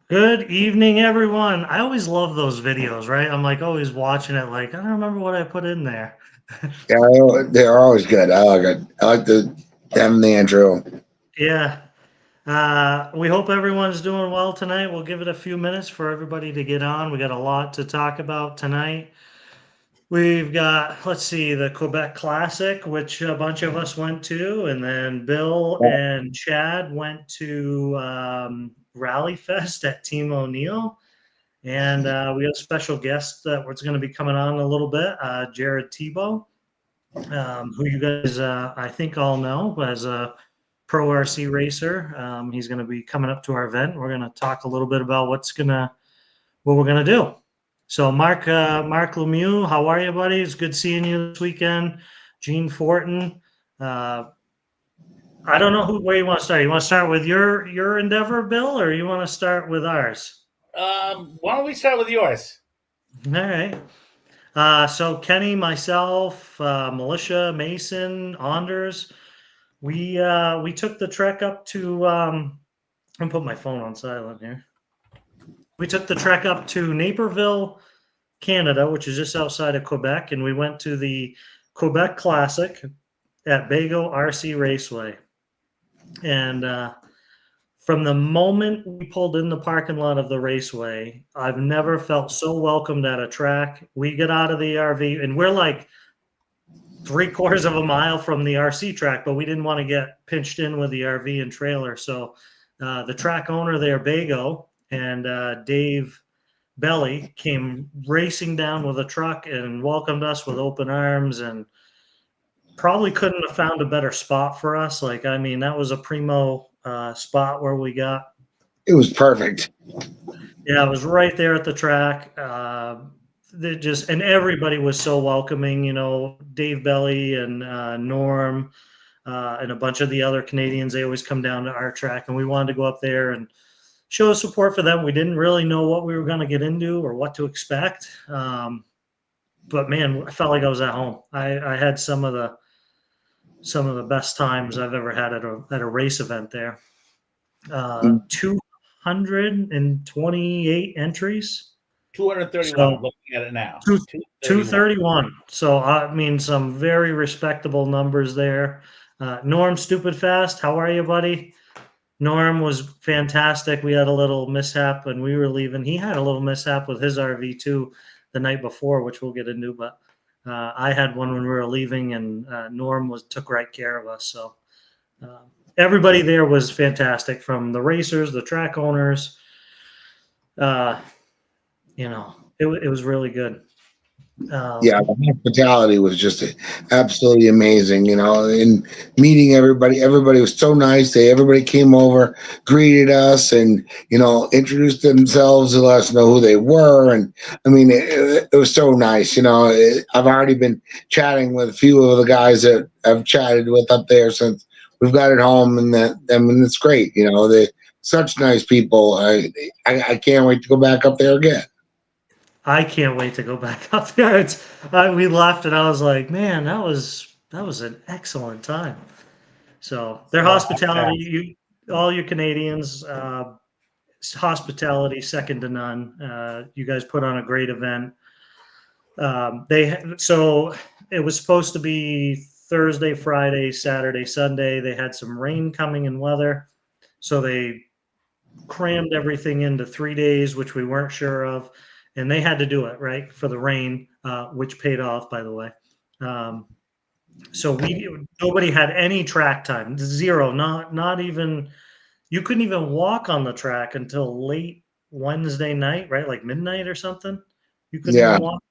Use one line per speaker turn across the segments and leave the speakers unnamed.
Good evening, everyone. I always love those videos, right? I'm like always watching it, like, I don't remember what I put in there.
Yeah, they're always good. I like it. I like them the intro.
Yeah. We hope everyone's doing well tonight. We'll give it a few minutes for everybody to get on. We got a lot to talk about tonight. We've got, let's see, the Quebec Classic, which a bunch of us went to, and then Bill and Chad went to Rally Fest at Team Oneal. And we have a special guest that was going to be coming on a little bit, Jared Tebo, who you guys, I think, all know as a pro RC racer. He's going to be coming up to our event. We're going to talk a little bit about what we're going to do. So, Mark Lemieux, how are you, buddy? It's good seeing you this weekend. Gene Fortin. Uh, I don't know where you want to start. You want to start with your endeavor, Bill, or you want to start with ours?
Why don't we start with yours?
All right. So Kenny, myself, Militia, Mason, Anders, we took the trek up to. I'm put my phone on silent here. We took the trek up to Naperville, Canada, which is just outside of Quebec, and we went to the Quebec Classic at Bago RC Raceway. And from the moment we pulled in the parking lot of the raceway, I've never felt so welcomed at a track. We get out of the RV, and we're like 3/4 of a mile from the RC track, but we didn't want to get pinched in with the RV and trailer. So the track owner there, Bago, and Dave Belly came racing down with a truck and welcomed us with open arms, and probably couldn't have found a better spot for us. Like, I mean, that was a primo spot where we got.
It was perfect.
Yeah, it was right there at the track. And everybody was so welcoming. You know, Dave Belly and Norm and a bunch of the other Canadians. They always come down to our track, and we wanted to go up there and show support for them. We didn't really know what we were going to get into or what to expect, but man, I felt like I was at home. I had some of the best times I've ever had at a race event there. 228 entries.
231. I'm
So
looking at it now.
two,
231.
231. So I mean, some very respectable numbers there. Norm Stupid Fast, how are you, buddy? Norm was fantastic. We had a little mishap when we were leaving. He had a little mishap with his RV too the night before, which we'll get into. But I had one when we were leaving, and Norm took right care of us. So uh, everybody there was fantastic, from the racers, the track owners. Uh, it was really good.
Yeah,
Um,
the hospitality was just absolutely amazing. And meeting everybody. Everybody was so nice. Everybody came over, greeted us, and introduced themselves and let us know who they were. And I mean, it was so nice. I've already been chatting with a few of the guys that I've chatted with up there since we've got it home, and that I mean, it's great. They such nice people. I can't wait to go back up there again.
I can't wait to go back up there. We left, and I was like, man, that was an excellent time. So their
Oh, yeah.
hospitality, all you Canadians, hospitality second to none. You guys put on a great event. So it was supposed to be Thursday, Friday, Saturday, Sunday. They had some rain coming in weather, so they crammed everything into 3 days, which we weren't sure of, and they had to do it right for the rain, which paid off, by the way. Um, so nobody had any track time, zero, not even. You couldn't even walk on the track until late Wednesday night, right? Like midnight or something. You couldn't even
Yeah.
walk.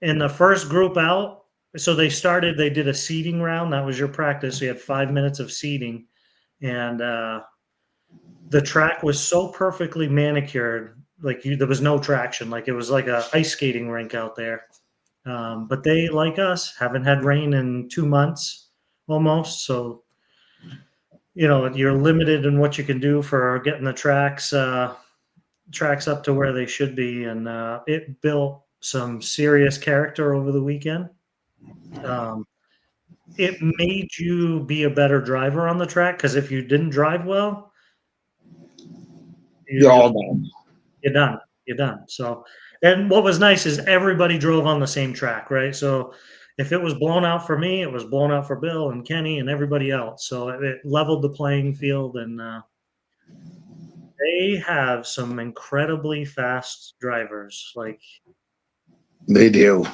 And the first group out, so they did a seeding round. That was your practice. So you had 5 minutes of seeding. And the track was so perfectly manicured, like there was no traction. Like it was like a ice skating rink out there. But they, like us, haven't had rain in 2 months almost. So you're limited in what you can do for getting the tracks up to where they should be, and it built some serious character over the weekend. Um, it made you be a better driver on the track, because if you didn't drive well,
You're all done.
You're done. You're done. So, and what was nice is everybody drove on the same track, right? So if it was blown out for me, it was blown out for Bill and Kenny and everybody else. So it leveled the playing field, and they have some incredibly fast drivers, like
They do.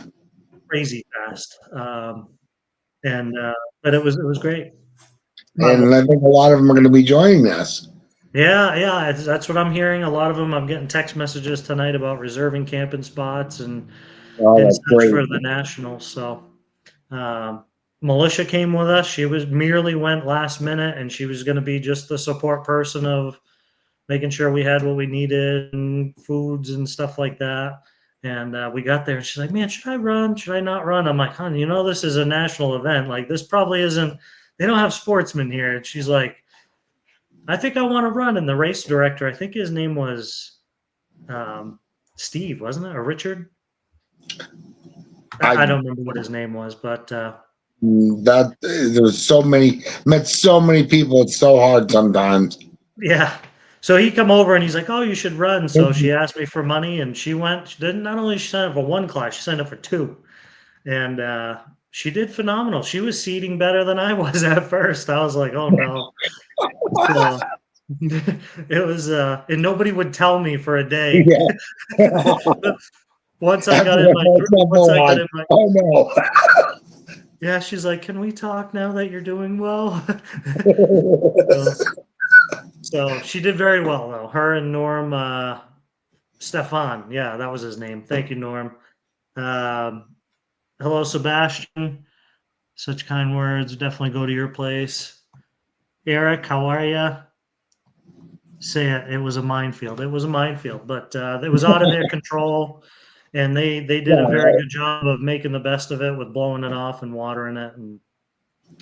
crazy fast. But it was great.
And I think a lot of them are going to be joining us.
Yeah, that's what I'm hearing. A lot of them, I'm getting text messages tonight about reserving camping spots and
That's
such
great.
for the nationals. So, Militia came with us. She merely went last minute, and she was going to be just the support person of making sure we had what we needed and foods and stuff like that. And we got there, and she's like, "Man, should I run? Should I not run?" I'm like, "Hon, this is a national event. Like, this probably isn't. They don't have sportsmen here." And she's like, "I think I want to run." And the race director, I think his name was Steve, wasn't it, or Richard? I don't remember what his name was, but
that there was met so many people. It's so hard sometimes.
yeah. So he come over and he's like, "Oh, you should run." So she asked me for money, and she went. She didn't not only sign up for one class, she signed up for two, and she did phenomenal. She was seating better than I was at first. I was like, "Oh no!" So it was, and nobody would tell me for a day.
Yeah.
Once I got in my group,
oh no.
yeah, she's like, "Can we talk now that you're doing well?" So she did very well, though. Her and Norm, Stefan, yeah, that was his name. Thank you, Norm. Hello, Sebastian. Such kind words. Definitely go to your place. Eric, how are you? Say it. It was a minefield. It was a minefield, but it was out of their control, and they did a very good job of making the best of it with blowing it off and watering it, and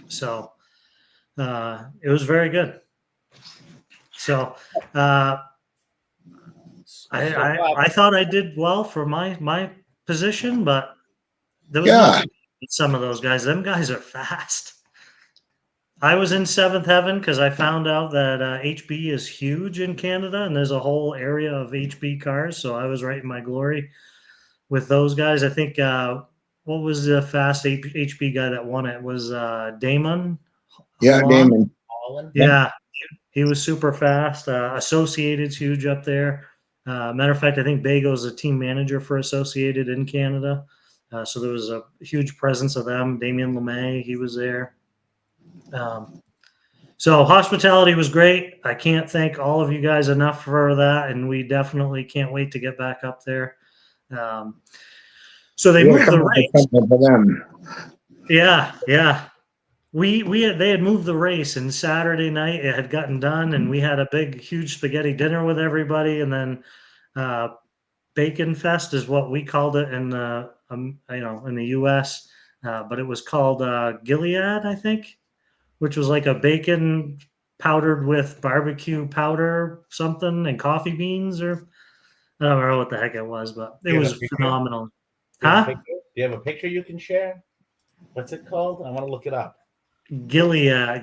so it was very good. So I thought I did well for my position, but there was no competing with some of those guys. Them guys are fast. I was in seventh heaven because I found out that HB is huge in Canada, and there's a whole area of HB cars. So I was right in my glory with those guys. I think what was the fast HB guy that won it was Damon.
Yeah, Damon.
Yeah, he was super fast. Associated's huge up there. Matter of fact, I think Bago's a team manager for Associated in Canada. So there was a huge presence of them. Damien LeMay, he was there. So hospitality was great. I can't thank all of you guys enough for that, and we definitely can't wait to get back up there. So they moved the race.
For them.
Yeah. They had moved the race, and Saturday night it had gotten done, and we had a big, huge spaghetti dinner with everybody, and then Bacon Fest is what we called it in the in the U.S., but it was called Gilead, I think, which was like a bacon powdered with barbecue powder something and coffee beans, or I don't know what the heck it was, but it was phenomenal.
Do you have a picture you can share? What's it called? I want to look it up.
Gilead.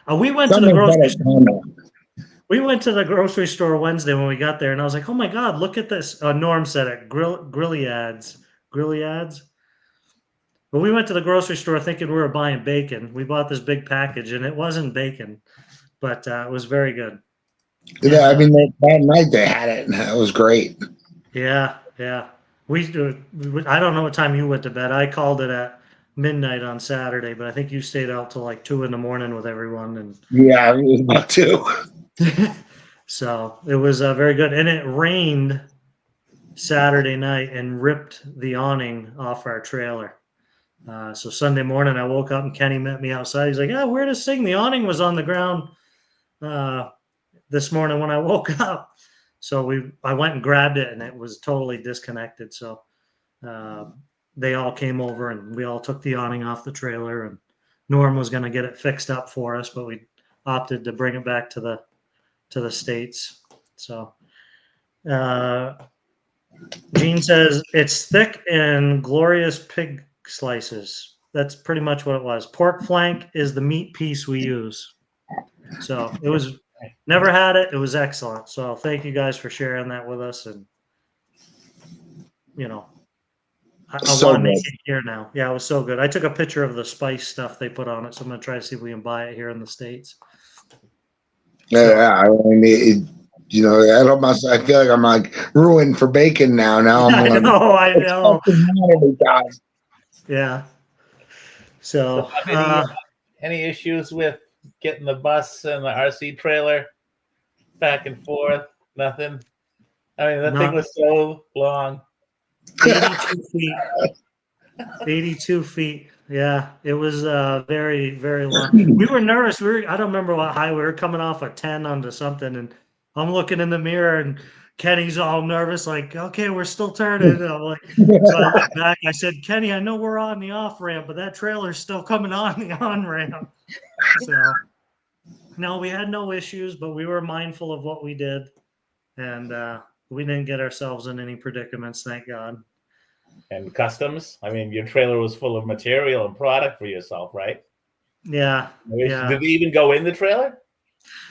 We went to the grocery store. We went to the grocery store Wednesday when we got there, and I was like, "Oh my God, look at this!" Norm said it. Grilliads. But we went to the grocery store thinking we were buying bacon. We bought this big package, and it wasn't bacon, but it was very good.
Yeah, I mean, that night they had it, and it was great.
Yeah. I don't know what time you went to bed. I called it at midnight on Saturday, but I think you stayed out till like 2 a.m. with everyone. And
yeah, it was about 2.
So it was very good, and it rained Saturday night and ripped the awning off our trailer. So Sunday morning, I woke up and Kenny met me outside. He's like, "Yeah, where to sing? The awning was on the ground this morning when I woke up." So I went and grabbed it, and it was totally disconnected. So they all came over, and we all took the awning off the trailer. And Norm was going to get it fixed up for us, but we opted to bring it back to the States. So Gene says it's thick and glorious pig slices. That's pretty much what it was. Pork flank is the meat piece we use. So it was Never had it. It was excellent. So thank you guys for sharing that with us. And, you know, I
So
want to make
good.
it here now. Yeah, it was so good. I took a picture of the spice stuff they put on it. So I'm going to try to see if we can buy it here in the States.
Yeah, I mean, you know, I feel like I'm like ruined for bacon now. Now I'm
I
like,
know. I
it's
know.
something wrong, guys.
Yeah.
So,
So,
any issues with getting the bus and the RC trailer back and forth? Nothing. I mean, that thing
not
was so long.
82 feet. 82 feet. Yeah, it was very, very long. We were nervous. I don't remember what high we were coming off a 10 onto something, and I'm looking in the mirror, and Kenny's all nervous, like, okay, we're still turning. And I'm like, so I looked back. I said, Kenny, I know we're on the off ramp, but that trailer's still coming on the on ramp. So, no, we had no issues, but we were mindful of what we did, and we didn't get ourselves in any predicaments, thank God.
And customs. I mean, your trailer was full of material and product for yourself, right?
Yeah, yeah.
Did they even go in the trailer?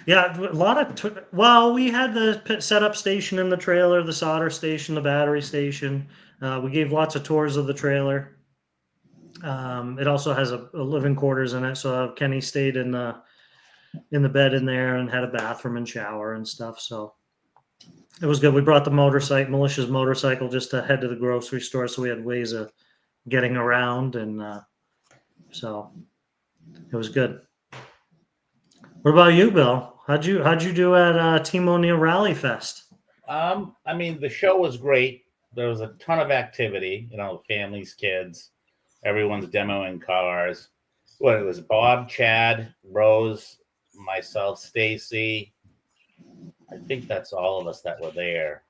Yeah, a lot of. Well, we had the setup station in the trailer, the solder station, the battery station. We gave lots of tours of the trailer. It also has a living quarters in it, so Kenny stayed in the bed in there and had a bathroom and shower and stuff. So it was good. We brought the motorcycle, Militia's motorcycle, just to head to the grocery store, so we had ways of getting around, and so it was good. What about you, Bill? How'd you do at Team Oneal Rally Fest?
I mean, the show was great. There was a ton of activity, you know, families, kids, everyone's demoing cars. Well, it was Bob, Chad, Rose, myself, Stacy. I think that's all of us that were there.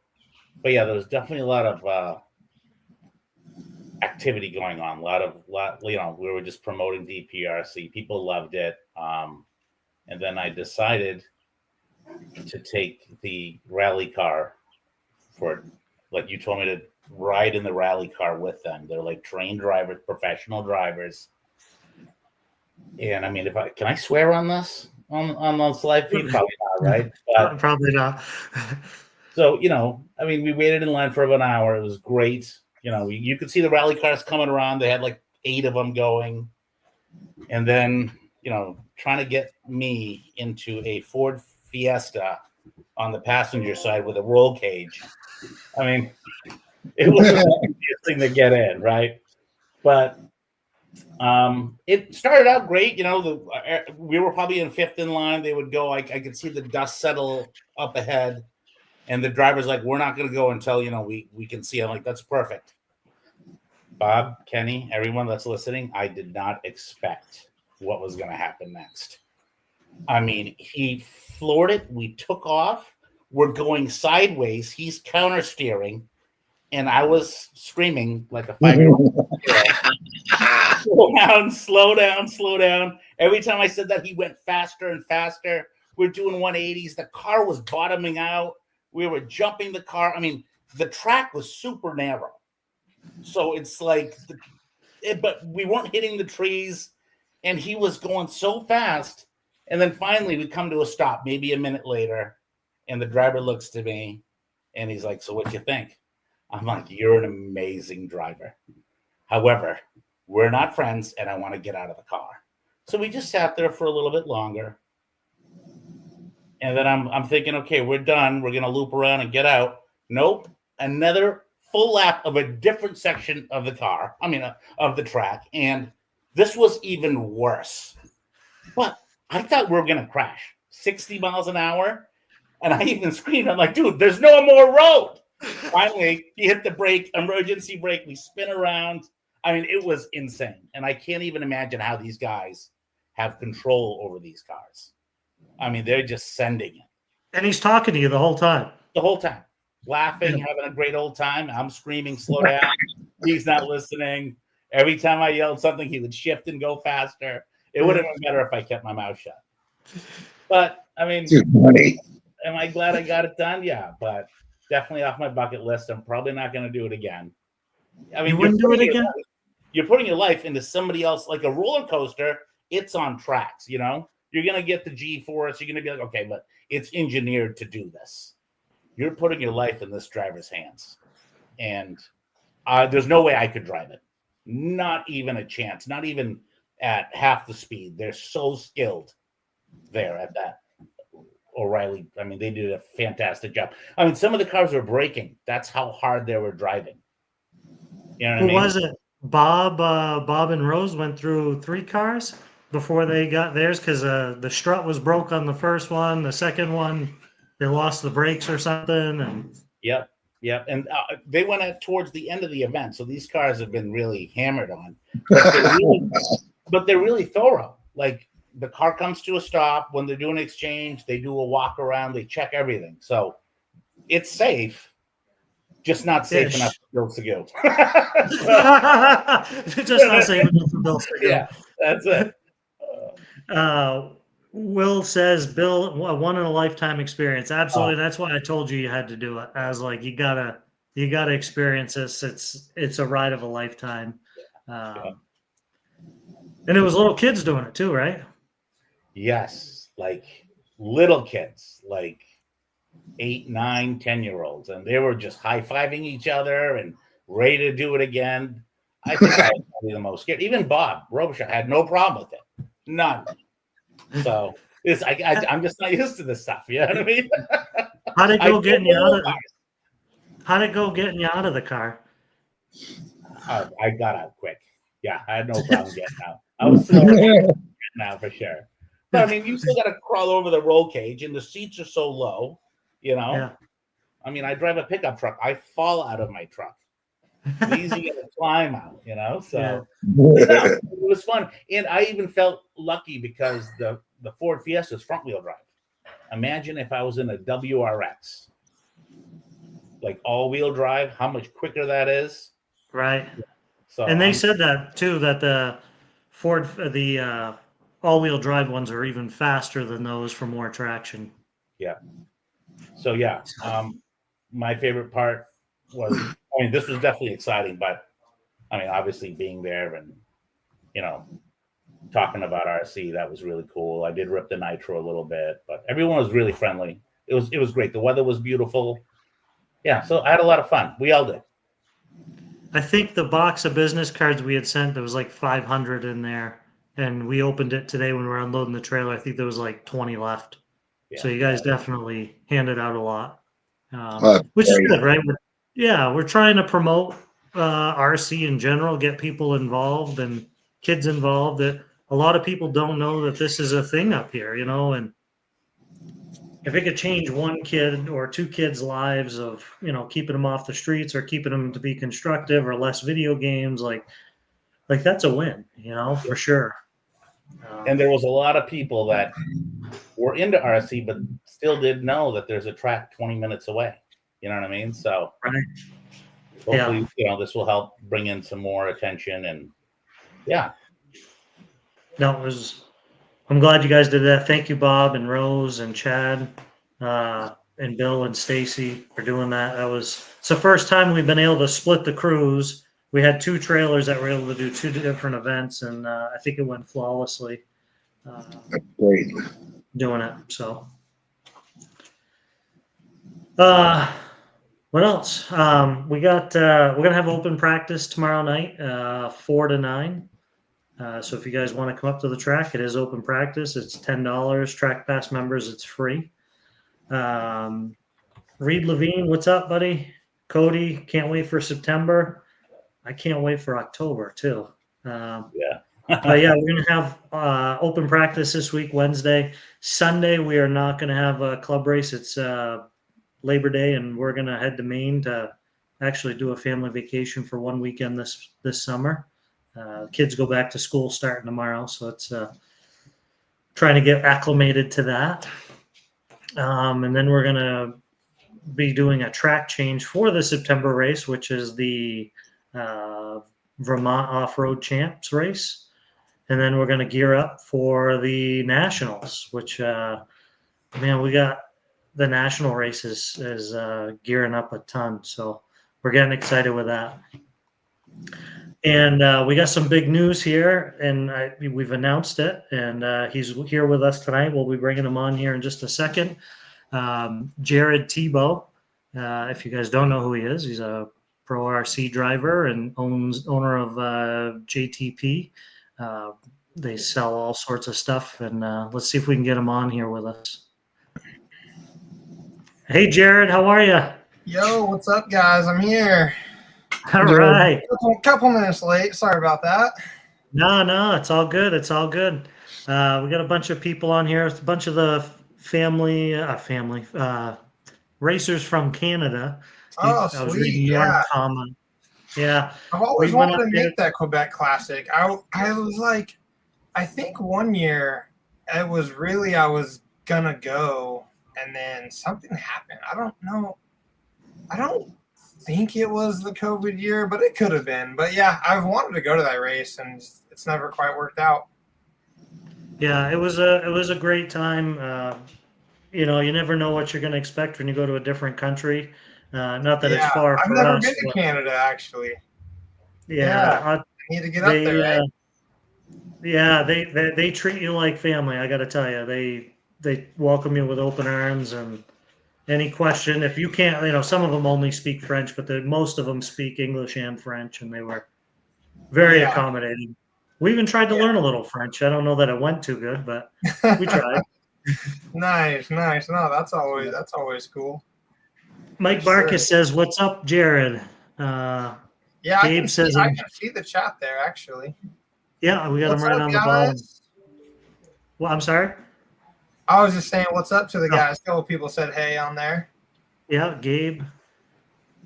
But yeah, there was definitely a lot of activity going on. A lot, you know, we were just promoting DPRC. People loved it. And then I decided to take the rally car for, like, you told me to ride in the rally car with them. They're like trained drivers, professional drivers. And I mean, can I swear on this on the live feed? Probably not, right? But
Probably not.
so, you know, I mean, we waited in line for about an hour. It was great. You know, you could see the rally cars coming around. They had like 8 of them going. And then, you know, trying to get me into a Ford Fiesta on the passenger side with a roll cage. I mean, it was the easiest thing to get in, right? But it started out great. You know, we were probably in 5th in line. They would go. I could see the dust settle up ahead, and the driver's like, "We're not going to go until, you know, we can see." I'm like, "That's perfect." Bob, Kenny, everyone that's listening, I did not expect what was going to happen next. I mean, he floored it. We took off. We're going sideways. He's counter steering, and I was screaming like a 5-year-old. Slow down, slow down, slow down. Every time I said that, he went faster and faster. We're doing 180s. The car was bottoming out. We were jumping the car. I mean, the track was super narrow. So it's like, but we weren't hitting the trees, and he was going so fast. And then finally we come to a stop, maybe a minute later, and the driver looks to me and he's like, "So what you think?" I'm like, "You're an amazing driver. However, we're not friends, and I want to get out of the car." So we just sat there for a little bit longer. And then I'm thinking, okay, we're done. We're going to loop around and get out. Nope. Another full lap of a different section of the car. I mean, of the track. And this was even worse. But I thought we were going to crash 60 miles an hour. And I even screamed. I'm like, "Dude, there's no more road." Finally, he hit the brake, emergency brake. We spin around. I mean, it was insane. And I can't even imagine how these guys have control over these cars. I mean, they're just sending it.
And he's talking to you the whole time.
The whole time. Laughing, having a great old time. I'm screaming, "Slow down." He's not listening. Every time I yelled something, he would shift and go faster. It would have been better if I kept my mouth shut. But, I mean, am I glad I got it done? Yeah, but definitely off my bucket list. I'm probably not going to do it again. I mean,
you wouldn't do it again?
You're putting your life into somebody else, like a roller coaster. It's on tracks, you know? You're going to get the G-force. You're going to be like, okay, but it's engineered to do this. You're putting your life in this driver's hands. And there's no way I could drive it. Not even a chance. Not even at half the speed. They're so skilled there at that. O'Reilly, I mean, they did a fantastic job. I mean, some of the cars were braking. That's how hard they were driving. You know what I mean?
Who was it? Bob and Rose went through 3 cars before they got theirs because the strut was broke on the first one. The second one, they lost the brakes or something. And
Yep. And they went at towards the end of the event, so these cars have been really hammered on. But they're really thorough. Like the car comes to a stop when they're doing an exchange. They do a walk around. They check everything. So it's safe. Just not safe enough for Bill Seguin.
Just not safe enough for Bill Seguin.
Yeah, that's it.
Will says, Bill, a one in a lifetime experience. Absolutely. That's why I told you had to do it. I was like, you gotta experience this. It's a ride of a lifetime. And it was little kids doing it too, right?
Yes, like little kids, like 8, 9, 10-year-olds, and they were just high-fiving each other and ready to do it again. I think I was probably the most scared. Even Bob Robichaud had no problem with it. None. So I'm just not used to this stuff. You know what I mean?
How'd it go getting you out of the car?
I got out quick. Yeah, I had no problem getting out. I was still getting out for sure. But I mean, you still got to crawl over the roll cage, and the seats are so low. You know,
Yeah.
I mean, I drive a pickup truck. I fall out of my truck. It's easy to climb out, you know. So yeah, it was fun, and I even felt lucky because the Ford Fiesta is front wheel drive. Imagine if I was in a WRX, like all wheel drive, how much quicker that is.
Right.
So
and they said that too, that the Ford, the all wheel drive ones are even faster than those for more traction.
Yeah. So yeah, my favorite part was, I mean, this was definitely exciting, but I mean, obviously being there and, you know, talking about RC, that was really cool. I did rip the nitro a little bit, but everyone was really friendly. It was great. The weather was beautiful. Yeah, so I had a lot of fun. We all did.
I think the box of business cards we had sent, there was like 500 in there, and we opened it today when we were unloading the trailer. I think there was like 20 left.
Yeah.
So you guys definitely handed out a lot, which is good, right? We're trying to promote RC in general, get people involved and kids involved. That a lot of people don't know that this is a thing up here, you know, and if it could change one kid or 2 kids' lives of, you know, keeping them off the streets or keeping them to be constructive or less video games, like that's a win, you know, for sure.
And there was a lot of people that were into RC, but still didn't know that there's a track 20 minutes away. You know what I mean? So hopefully, you know, this will help bring in some more attention and
No, I'm glad you guys did that. Thank you, Bob and Rose and Chad, and Bill and Stacy for doing that. It's the first time we've been able to split the crews. We had 2 trailers that were able to do 2 different events, and I think it went flawlessly.
Great.
Doing it. So, what else? We're gonna have open practice tomorrow night, 4 to 9. So if you guys want to come up to the track, it is open practice. It's $10. Track Pass members, it's free. Reed Levine, what's up, buddy? Cody, can't wait for September. I can't wait for October too. But yeah, we're gonna have open practice this week, Wednesday. Sunday, we are not gonna have a club race. It's Labor Day, and we're gonna head to Maine to actually do a family vacation for 1 weekend this summer. Kids go back to school starting tomorrow, so it's trying to get acclimated to that. And then we're gonna be doing a track change for the September race, which is the Vermont Off-Road Champs race. And then we're going to gear up for the Nationals, which, man, we got the national races is gearing up a ton. So we're getting excited with that. And we got some big news here, and we've announced it. And he's here with us tonight. We'll be bringing him on here in just a second. Jared Tebo. If you guys don't know who he is, he's a pro RC driver and owner of JTP. They sell all sorts of stuff, and let's see if we can get him on here with us. Hey, Jared, how are you?
Yo, what's up, guys? I'm here.
All right.
Couple minutes late. Sorry about that.
No, it's all good. It's all good. We got a bunch of people on here. It's a bunch of the family racers from Canada.
Oh,
I was
sweet.
reading your
Yeah.
comment. Yeah.
I've always
We went
wanted
up
to
there.
make that Quebec Classic. I was like, I think one year I was gonna go, and then something happened. I don't know. I don't think it was the COVID year, but it could have been. But yeah, I've wanted to go to that race, and it's never quite worked out.
Yeah, it was a great time. You know, you never know what you're going to expect when you go to a different country. Not that it's
Yeah,
far
I've
for
never
us,
been to
but
Canada actually.
yeah,
I need to get up there, right?
yeah, they treat you like family. I got to tell you, they welcome you with open arms, and any question, if you can't, you know, some of them only speak French, but most of them speak English and French, and they were very
Yeah.
accommodating. We even tried to learn a little French. I don't know that it went too good, but we tried.
Nice. No, that's always cool.
Mike
For
Barkus says, "What's up, Jared?"
Yeah,
Gabe says,
I can see the chat there actually.
"Yeah, we got him
What's
right
up,
on the bottom."
guys?
Well, I'm sorry.
I was just saying what's up to the
Oh.
guys. A couple people said hey on there.
Yeah, Gabe.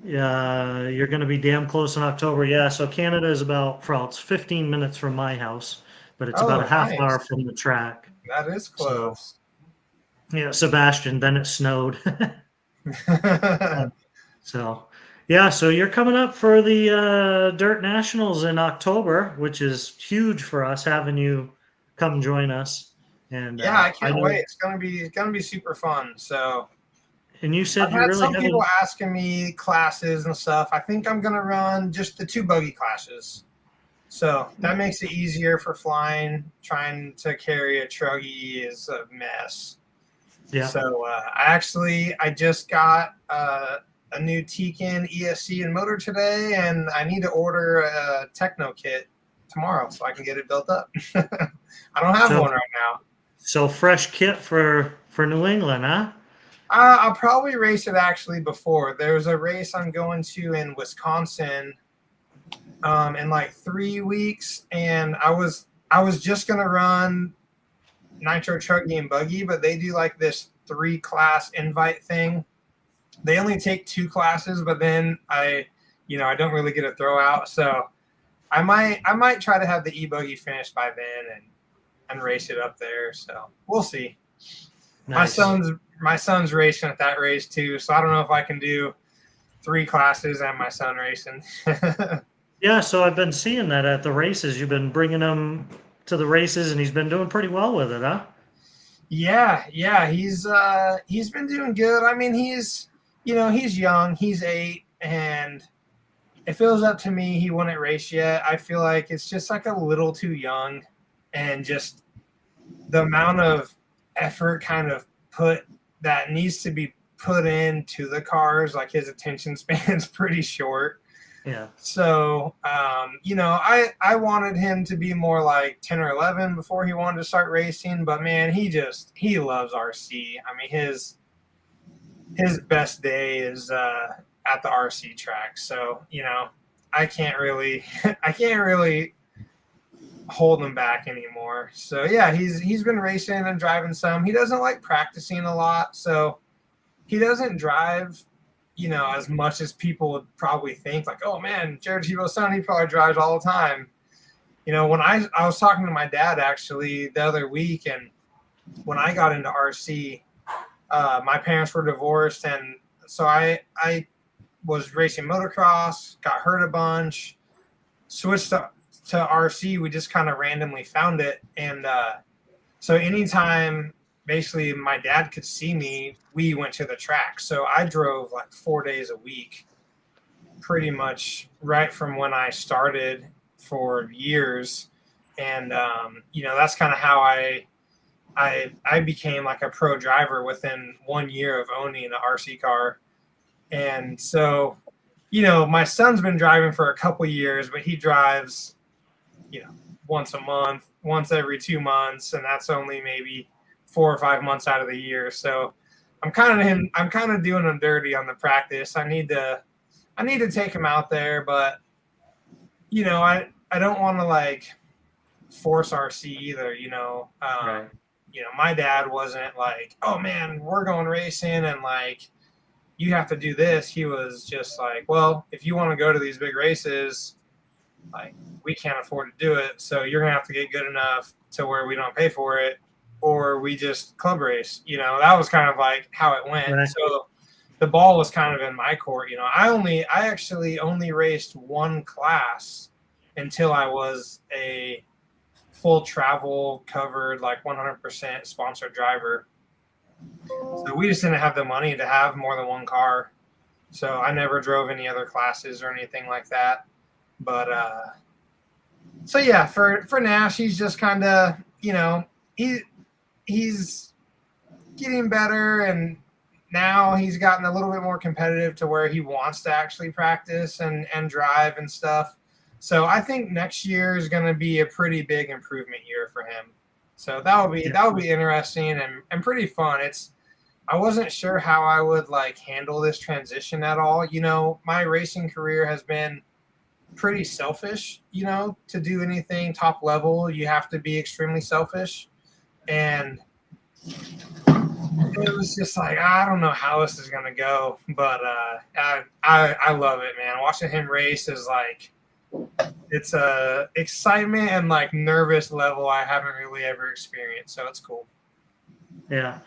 Yeah, you're going to be damn close in October. Yeah, so Canada is it's 15 minutes from my house, but it's about a
Oh,
half hour
nice.
from the track.
That is
So,
close.
yeah, Sebastian, then it snowed. So, yeah, so you're coming up for the Dirt Nationals in October, which is huge for us having you come join us. And
Yeah, I
I
can't
know,
wait. It's gonna be super fun. So
and you said
I've
you
had
really
some
haven't.
people asking me classes and stuff. I think I'm gonna run just the 2 buggy classes. So that makes it easier for flying. Trying to carry a truggy is a mess.
Yeah.
So I just got a new Tekin ESC and motor today, and I need to order a Techno kit tomorrow so I can get it built up. I don't have one right now.
So fresh kit for New England, huh?
I'll probably race it actually before. There's a race I'm going to in Wisconsin in like 3 weeks, and I was just gonna run Nitro Truggy and Buggy, but they do like this 3-class invite thing. They only take 2 classes, but then I don't really get a throw out. So I might try to have the e-buggy finished by then and race it up there. So we'll see.
Nice.
My son's racing at that race too, so I don't know if I can do 3 classes and my son racing.
Yeah, so I've been seeing that at the races. You've been bringing him to the races, and he's been doing pretty well with it, huh?
Yeah, he's been doing good. I mean, he's young, he's 8, and if it was up to me, he wouldn't race yet. I feel like it's just like a little too young, and just the amount of effort kind of that needs to be put into the cars, like his attention span's pretty short.
Yeah.
So, I wanted him to be more like 10 or 11 before he wanted to start racing, but man, he loves RC. I mean, his best day is at the RC track. So, I can't really hold him back anymore. So yeah, he's been racing and driving some. He doesn't like practicing a lot, so he doesn't drive, as much as people would probably think. Like, oh man, Jared Tebo's son, he probably drives all the time. When I was talking to my dad actually the other week, and when I got into RC, my parents were divorced, and so I was racing motocross, got hurt a bunch, switched to RC. We just kind of randomly found it, and so anytime basically my dad could see me, we went to the track. So I drove like 4 days a week pretty much right from when I started, for years, and that's kind of how I became like a pro driver within 1 year of owning an RC car. And so, my son's been driving for a couple years, but he drives, once a month, once every 2 months, and that's only maybe 4 or 5 months out of the year. So I'm kind of doing him dirty on the practice. I need to take him out there, but I don't want to like force RC either.
Right.
My dad wasn't like, oh man, we're going racing and like you have to do this. He was just like, well, if you want to go to these big races, like we can't afford to do it, so you're gonna have to get good enough to where we don't pay for it, or we just club race. That was kind of like how it went.
Right.
So the ball was kind of in my court. I actually only raced one class until I was a full travel covered, like 100% sponsored driver. So we just didn't have the money to have more than one car. So I never drove any other classes or anything like that. But so yeah, for Nash, he's just kind of, he's getting better, and now he's gotten a little bit more competitive to where he wants to actually practice and drive and stuff. So I think next year is going to be a pretty big improvement year for him. So that will be interesting and pretty fun. I wasn't sure how I would like handle this transition at all. My racing career has been pretty selfish, to do anything top level, you have to be extremely selfish. And it was just like, I don't know how this is going to go, but I love it, man. Watching him race is like, it's a excitement and like nervous level I haven't really ever experienced. So it's cool.
Yeah.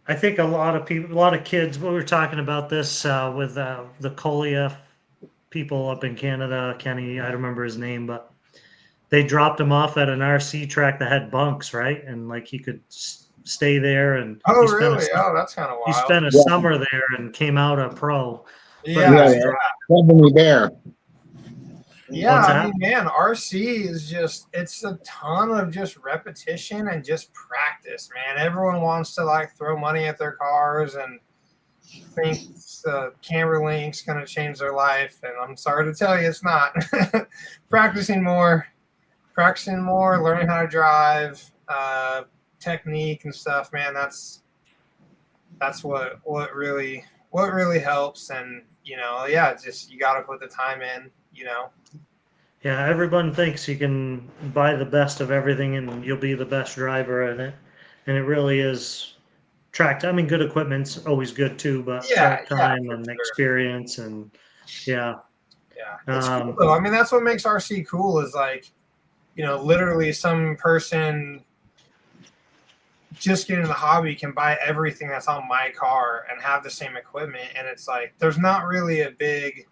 I think a lot of kids, we were talking about this with the Colia people up in Canada, Kenny, I don't remember his name, but they dropped him off at an RC track that had bunks, right? And like he could stay there, and
oh really? That's kind of wild.
He spent a summer there and came out a pro.
Yeah,
Heavenly Bear.
Yeah, I mean, man, RC is it's a ton of just repetition and just practice, man. Everyone wants to like throw money at their cars and think the camera link's going to change their life. And I'm sorry to tell you, it's not. Practicing more, learning how to drive, technique and stuff, man. That's what really helps. And, just you got to put the time in.
Yeah, everyone thinks you can buy the best of everything and you'll be the best driver in it, and it really is track time. I mean, good equipment's always good too, but track time and experience and
it's cool though. I mean, that's what makes RC cool is like, literally some person just getting in the hobby can buy everything that's on my car and have the same equipment, and it's like there's not really a big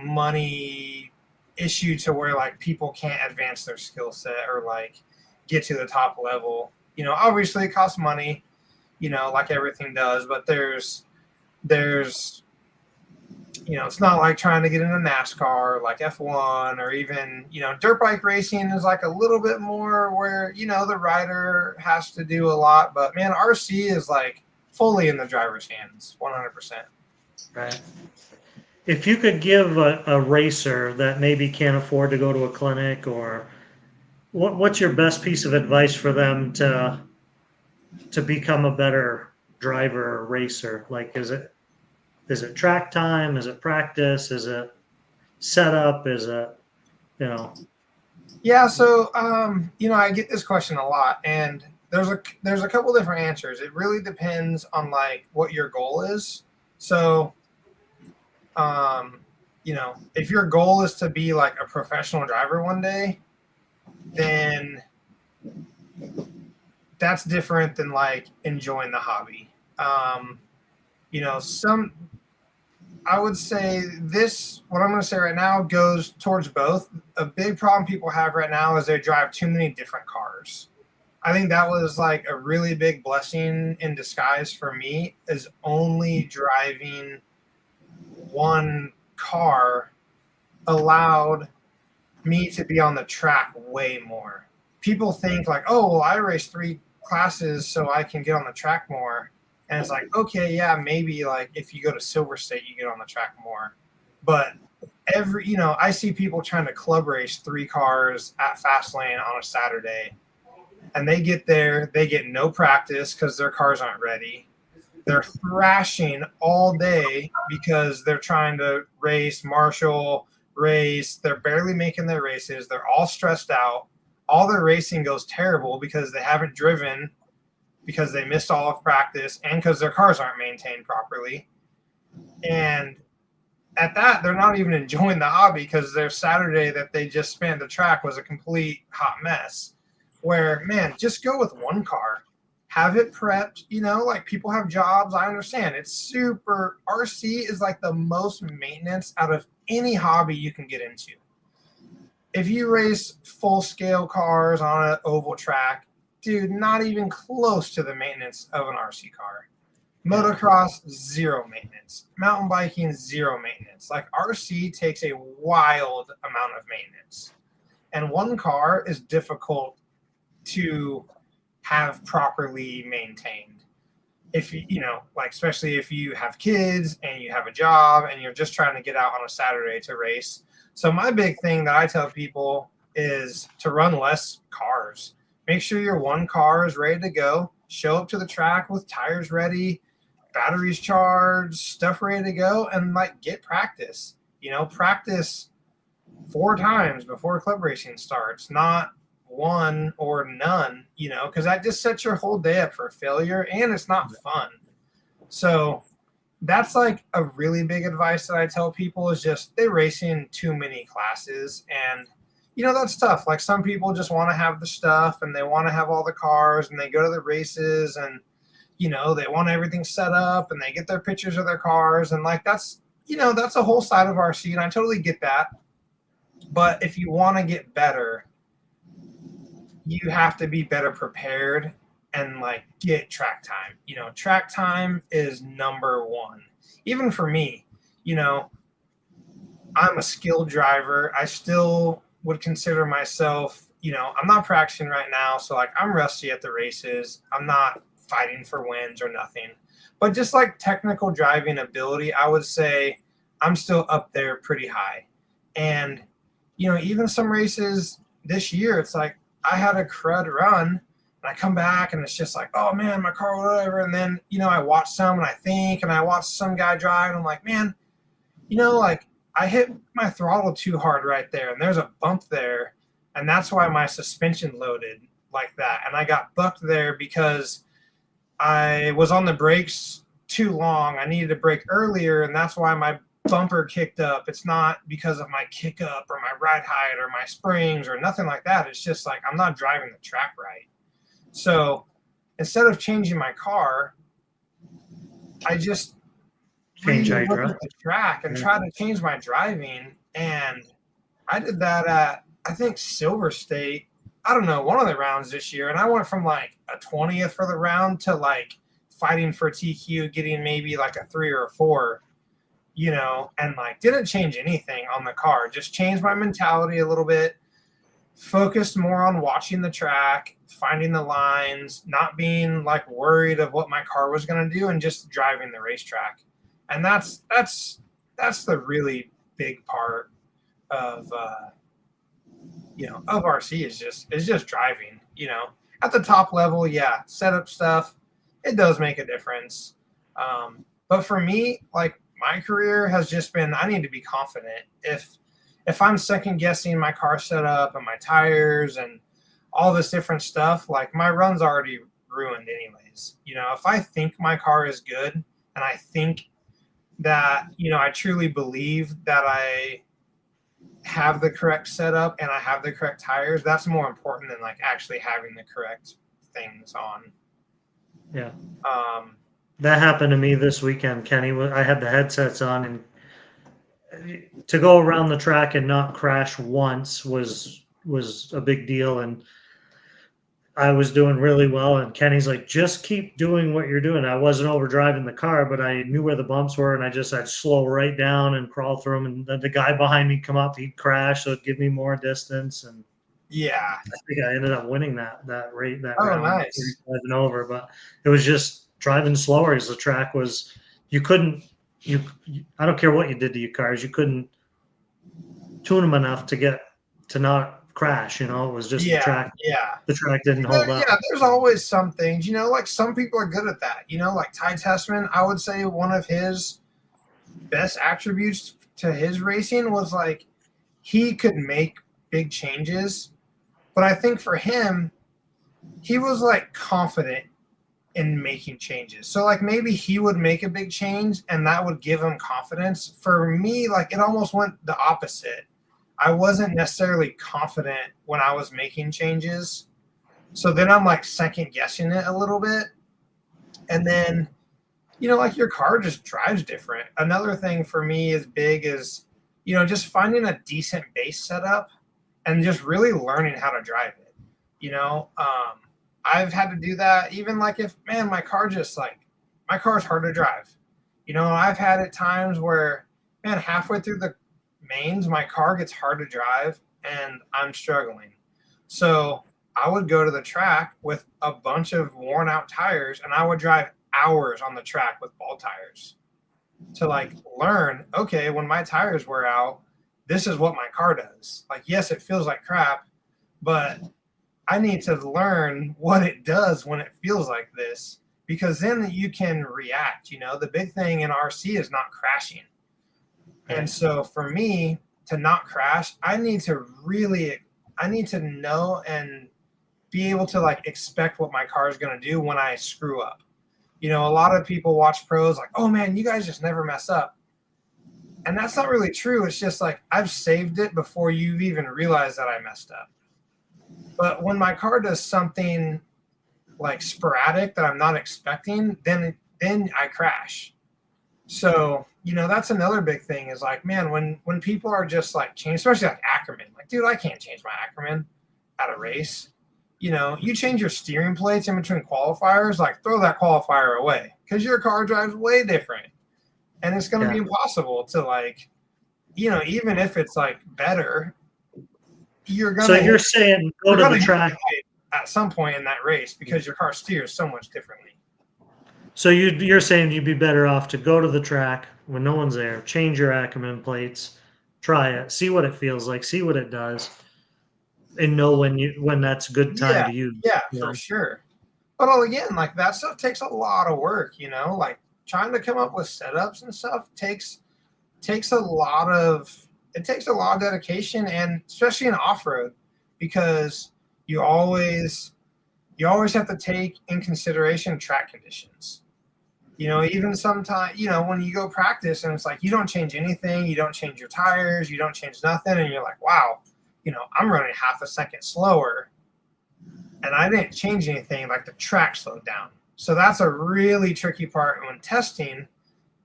money issue to where like people can't advance their skill set or like get to the top level. Obviously it costs money, like everything does, but there's it's not like trying to get into NASCAR, like F1 or even, dirt bike racing is like a little bit more where, the rider has to do a lot, but man, RC is like fully in the driver's hands, 100%.
Right. If you could give a racer that maybe can't afford to go to a clinic, or what's your best piece of advice for them to become a better driver or racer? Like, is it track time? Is it practice? Is it setup? Is it,
Yeah. So, I get this question a lot, and there's a couple different answers. It really depends on like what your goal is. So, if your goal is to be like a professional driver one day, then that's different than like enjoying the hobby. I would say what I'm going to say right now goes towards both. A big problem people have right now is they drive too many different cars. I think that was like a really big blessing in disguise for me, is only driving one car allowed me to be on the track way more. People think like, oh, well, I race 3 classes so I can get on the track more. And it's like, okay, yeah, maybe like if you go to Silver State, you get on the track more. But I see people trying to club race 3 cars at Fastlane on a Saturday, and they get there, they get no practice because their cars aren't ready. They're thrashing all day because they're trying to race, marshal, race. They're barely making their races. They're all stressed out. All their racing goes terrible because they haven't driven, because they missed all of practice, and because their cars aren't maintained properly. And at that, they're not even enjoying the hobby because their Saturday that they just spent the track was a complete hot mess. Where, man, just go with 1 car. Have it prepped, like people have jobs. I understand. It's super, RC is like the most maintenance out of any hobby you can get into. If you race full scale cars on an oval track, dude, not even close to the maintenance of an RC car. Motocross, 0 maintenance. Mountain biking, 0 maintenance. Like RC takes a wild amount of maintenance. And 1 car is difficult to have properly maintained. If like especially if you have kids and you have a job and you're just trying to get out on a Saturday to race. So my big thing that I tell people is to run less cars. Make sure your 1 car is ready to go. Show up to the track with tires ready, batteries charged, stuff ready to go, and like get practice. Practice 4 times before club racing starts, not 1 or none, because that just sets your whole day up for failure, and it's not fun. So that's like a really big advice that I tell people is just they race in too many classes, and that's tough. Like some people just want to have the stuff and they want to have all the cars and they go to the races and they want everything set up and they get their pictures of their cars, and like that's a whole side of RC, and I totally get that. But if you want to get better, you have to be better prepared and like get track time. Track time is number 1. Even for me, I'm a skilled driver. I still would consider myself, I'm not practicing right now. So like I'm rusty at the races. I'm not fighting for wins or nothing, but just like technical driving ability, I would say I'm still up there pretty high. And, even some races this year, it's like, I had a crud run and I come back and it's just like, oh man, my car, whatever. And then, I watch some and I watch some guy drive and I'm like, man, like I hit my throttle too hard right there. And there's a bump there. And that's why my suspension loaded like that. And I got bucked there because I was on the brakes too long. I needed to brake earlier. And that's why my bumper kicked up. It's not because of my kick up or my ride height or my springs or nothing like that. It's just like I'm not driving the track right. So instead of changing my car, I just
Change how you
look
drive.
at the track and try to change my driving. And I did that at, I think, Silver State. I don't know, one of the rounds this year. And I went from like a 20th for the round to like fighting for TQ, getting maybe like a 3 or a 4. And like didn't change anything on the car, just changed my mentality a little bit, focused more on watching the track, finding the lines, not being like worried of what my car was going to do and just driving the racetrack. And that's the really big part of, of RC is just driving, at the top level. Yeah. Setup stuff, it does make a difference. But for me, like, my career has just been, I need to be confident. If I'm second guessing my car setup and my tires and all this different stuff, like my run's already ruined anyways. If I think my car is good and I think that, I truly believe that I have the correct setup and I have the correct tires, that's more important than like actually having the correct things on.
Yeah. That happened to me this weekend, Kenny. I had the headsets on, and to go around the track and not crash once was a big deal. And I was doing really well, and Kenny's like, just keep doing what you're doing. I wasn't overdriving the car, but I knew where the bumps were, and I'd slow right down and crawl through them. And the guy behind me come up, he'd crash, so it'd give me more distance. And
Yeah.
I think I ended up winning that rate that
Oh,
round,
nice.
35 and over. But it was just driving slower as the track was. You couldn't. I don't care what you did to your cars, you couldn't tune them enough to not crash. It was just the
Yeah.
track.
Yeah.
The track didn't hold up.
Yeah, there's always some things, like some people are good at that. Like Ty Tessman, I would say one of his best attributes to his racing was like he could make big changes. But I think for him, he was like confident in making changes. So like maybe he would make a big change and that would give him confidence. For me, like it almost went the opposite. I wasn't necessarily confident when I was making changes. So then I'm like second guessing it a little bit. And then, like your car just drives different. Another thing for me is big is, just finding a decent base setup and just really learning how to drive it. I've had to do that even like if, man, my car's hard to drive. I've had at times where, man, halfway through the mains, my car gets hard to drive and I'm struggling. So I would go to the track with a bunch of worn out tires and I would drive hours on the track with ball tires to like learn, okay, when my tires wear out, this is what my car does. Like, yes, it feels like crap, but I need to learn what it does when it feels like this, because then you can react. The big thing in RC is not crashing. And so for me to not crash, I need to know and be able to like expect what my car is going to do when I screw up. A lot of people watch pros like, oh man, you guys just never mess up. And that's not really true. It's just like I've saved it before you've even realized that I messed up. But when my car does something like sporadic that I'm not expecting, then I crash. So, that's another big thing is like, man, when people are just like change, especially like Ackerman, like, dude, I can't change my Ackerman at a race. You change your steering plates in between qualifiers, like throw that qualifier away because your car drives way different. And it's going to be impossible to like, even if it's like better,
So you're saying go to the track
at some point in that race because your car steers so much differently.
So you're saying you'd be better off to go to the track when no one's there, change your Ackerman plates, try it, see what it feels like, see what it does, and know when that's a good time to use.
Yeah, for sure. But again, like that stuff takes a lot of work, like trying to come up with setups and stuff takes a lot of dedication, and especially in off-road, because you always have to take in consideration track conditions. Even sometimes, when you go practice and it's like you don't change anything, you don't change your tires, you don't change nothing, and you're like, wow, I'm running half a second slower and I didn't change anything, like the track slowed down. So that's a really tricky part when testing,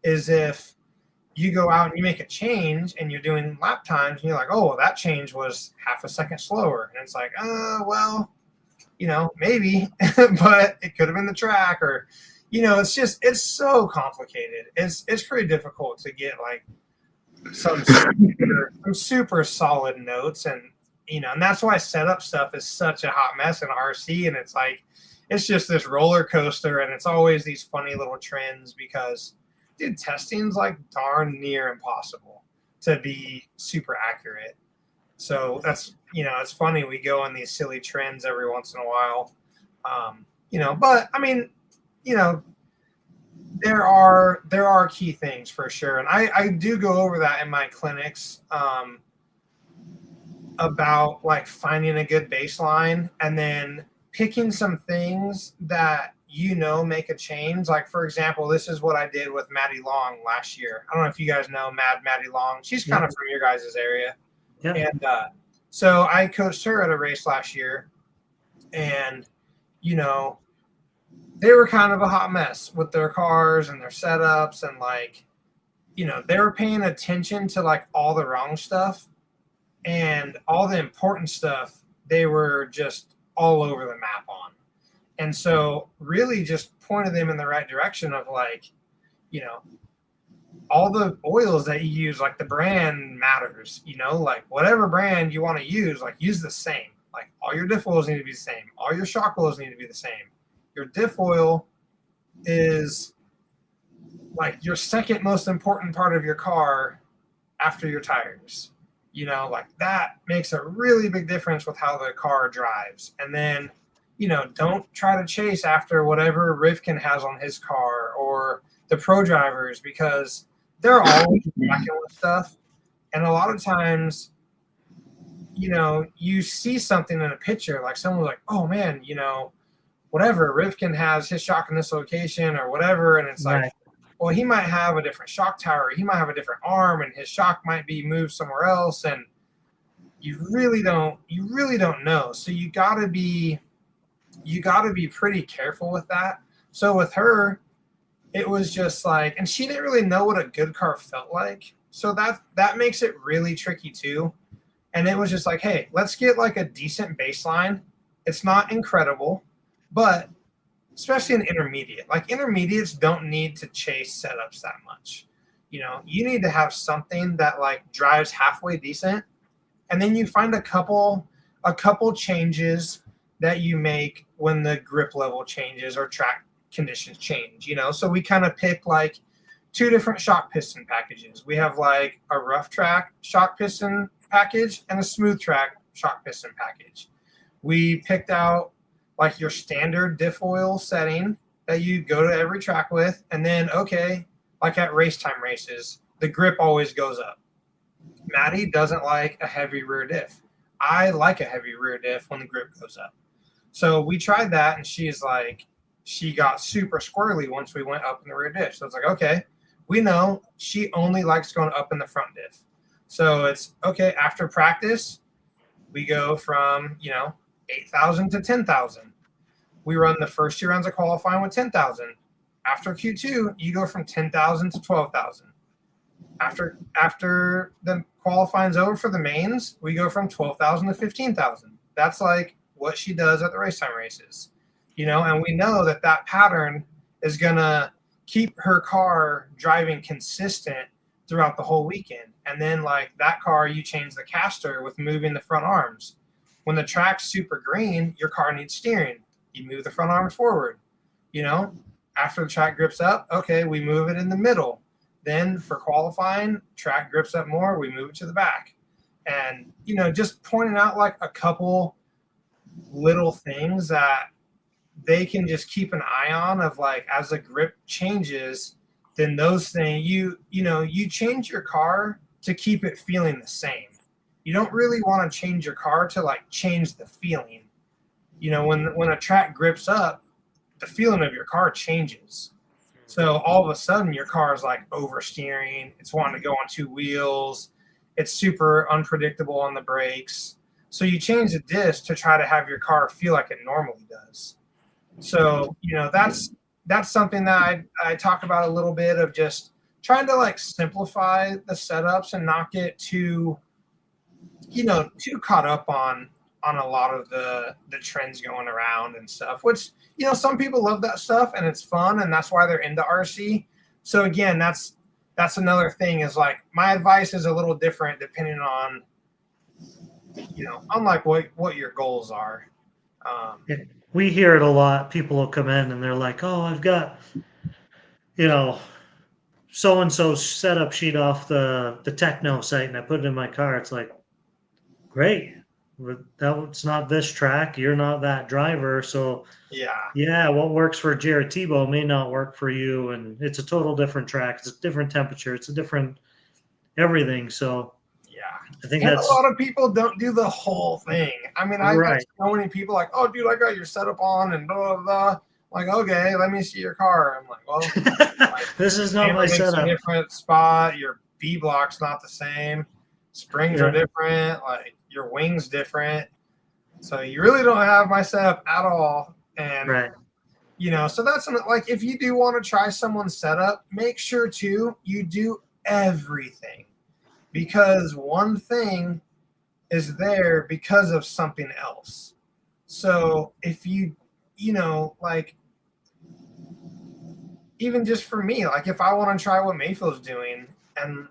is if you go out and you make a change and you're doing lap times and you're like, oh, well, that change was half a second slower. And it's like, well, maybe, but it could have been the track, or, it's so complicated. It's pretty difficult to get like some super solid notes. And, and that's why setup stuff is such a hot mess in RC. And it's like, it's just this roller coaster, and it's always these funny little trends because, dude, testing's like darn near impossible to be super accurate. So that's, it's funny. We go on these silly trends every once in a while. But I mean, there are key things for sure. And I do go over that in my clinics, about like finding a good baseline and then picking some things that make a change. Like, for example, this is what I did with Maddie Long last year. I don't know if you guys know Maddie Long. She's kind of from your guys' area.
Yeah.
And so I coached her at a race last year, and, they were kind of a hot mess with their cars and their setups, and like, they were paying attention to like all the wrong stuff, and all the important stuff they were just all over the map on. And so really just pointed them in the right direction of like, you know, all the oils that you use, like the brand matters, you know, like whatever brand you want to use, like use the same. Like all your diff oils need to be the same. All your shock oils need to be the same. Your diff oil is like your second most important part of your car after your tires. You know, like that makes a really big difference with how the car drives. And then, you know, don't try to chase after whatever Rivkin has on his car or the pro drivers, because they're always tracking with stuff. And a lot of times, you know, you see something in a picture, like someone's like, oh man, you know, whatever, Rivkin has his shock in this location or whatever. And it's like, well, he might have a different shock tower. He might have a different arm and his shock might be moved somewhere else. And you really don't know. So you gotta be pretty careful with that. So with her, it was just like, and she didn't really know what a good car felt like. So that makes it really tricky too. And it was just like, hey, let's get like a decent baseline. It's not incredible, but especially in intermediate, like intermediates don't need to chase setups that much. You know, you need to have something that like drives halfway decent. And then you find a couple changes that you make when the grip level changes or track conditions change, you know? So we kind of pick like 2 different shock piston packages. We have like a rough track shock piston package and a smooth track shock piston package. We picked out like your standard diff oil setting that you go to every track with. And then, okay, like at race time races, the grip always goes up. Maddie doesn't like a heavy rear diff. I like a heavy rear diff when the grip goes up. So we tried that, and she's like, she got super squirrely once we went up in the rear diff. So it's like, okay, we know she only likes going up in the front diff. So it's okay, after practice, we go from, you know, 8,000 to 10,000. We run the first 2 rounds of qualifying with 10,000. After Q2, you go from 10,000 to 12,000. After the qualifying's over for the mains, we go from 12,000 to 15,000. That's like what she does at the race time races, you know, and we know that pattern is going to keep her car driving consistent throughout the whole weekend. And then like that car, you change the caster with moving the front arms. When the track's super green, your car needs steering. You move the front arms forward, you know, after the track grips up, okay, we move it in the middle. Then for qualifying, track grips up more, we move it to the back. And, you know, just pointing out like a couple little things that they can just keep an eye on of like, as the grip changes, then those things, you know, you change your car to keep it feeling the same. You don't really want to change your car to like change the feeling. You know, when a track grips up, the feeling of your car changes. So all of a sudden your car is like oversteering. It's wanting to go on 2 wheels. It's super unpredictable on the brakes. So you change the disc to try to have your car feel like it normally does. So, you know, that's something that I talk about a little bit of just trying to like simplify the setups and not get too caught up on a lot of the trends going around and stuff, which, you know, some people love that stuff and it's fun and that's why they're into RC. So again, that's another thing is like my advice is a little different depending on, you know, unlike what your goals are.
We hear it a lot. People will come in and they're like, oh, I've got, you know, so-and-so setup sheet off the Techno site and I put it in my car. It's like, great. That's not this track. You're not that driver. So yeah, what works for Jared Tebo may not work for you. And it's a total different track. It's a different temperature. It's a different everything. So
yeah,
I think
and
that's
a lot of people don't do the whole thing. I mean, I've got so many people like, oh dude, I got your setup on and blah, blah, blah. Like, okay, let me see your car. I'm like, well, like,
this is not my setup.
A different spot. Your B block's not the same. Springs are different. Like your wing's different. So you really don't have my setup at all. And you know, so that's like, if you do want to try someone's setup, make sure you do everything, because one thing is there because of something else. So if you know, like, even just for me, like if I want to try what Mayfield's doing, and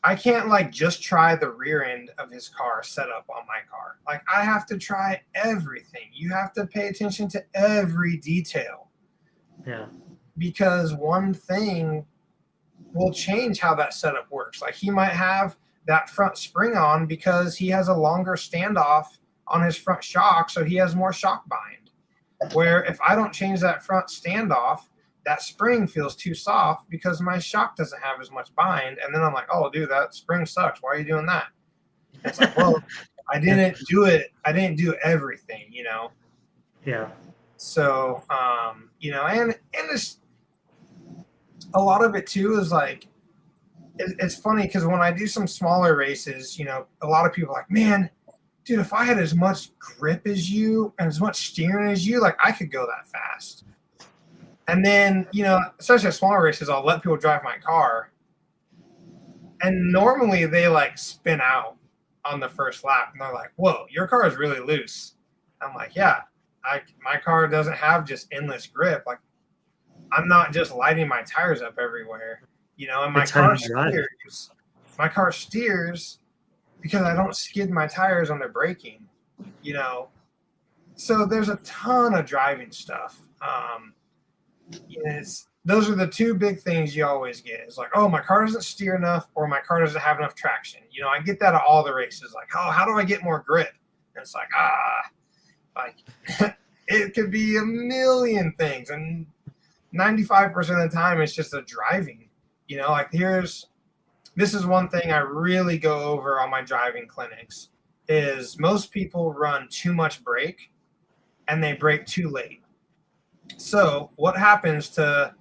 I can't like just try the rear end of his car set up on my car. Like I have to try everything. You have to pay attention to every detail.
Yeah.
Because one thing will change how that setup works. Like he might have that front spring on because he has a longer standoff on his front shock, so he has more shock bind. Where if I don't change that front standoff, that spring feels too soft because my shock doesn't have as much bind. And then I'm like, oh, dude, that spring sucks. Why are you doing that? And it's like, well, I didn't do it. I didn't do everything,
Yeah.
So, and it's a lot of it too is like, it's funny because when I do some smaller races, a lot of people are like, man, dude, if I had as much grip as you and as much steering as you, like I could go that fast. And then, especially at smaller races, I'll let people drive my car. And normally they like spin out on the first lap and they're like, whoa, your car is really loose. I'm like, yeah, my car doesn't have just endless grip. Like I'm not just lighting my tires up everywhere, and my car steers. My car steers because I don't skid my tires on the braking, So there's a ton of driving stuff. Those are the two big things you always get. It's like, oh, my car doesn't steer enough or my car doesn't have enough traction. I get that at all the races. Like, oh, how do I get more grip? And it's like, it could be a million things. And 95% of the time, it's just the driving. Like this is one thing I really go over on my driving clinics is most people run too much brake and they brake too late. So what happens to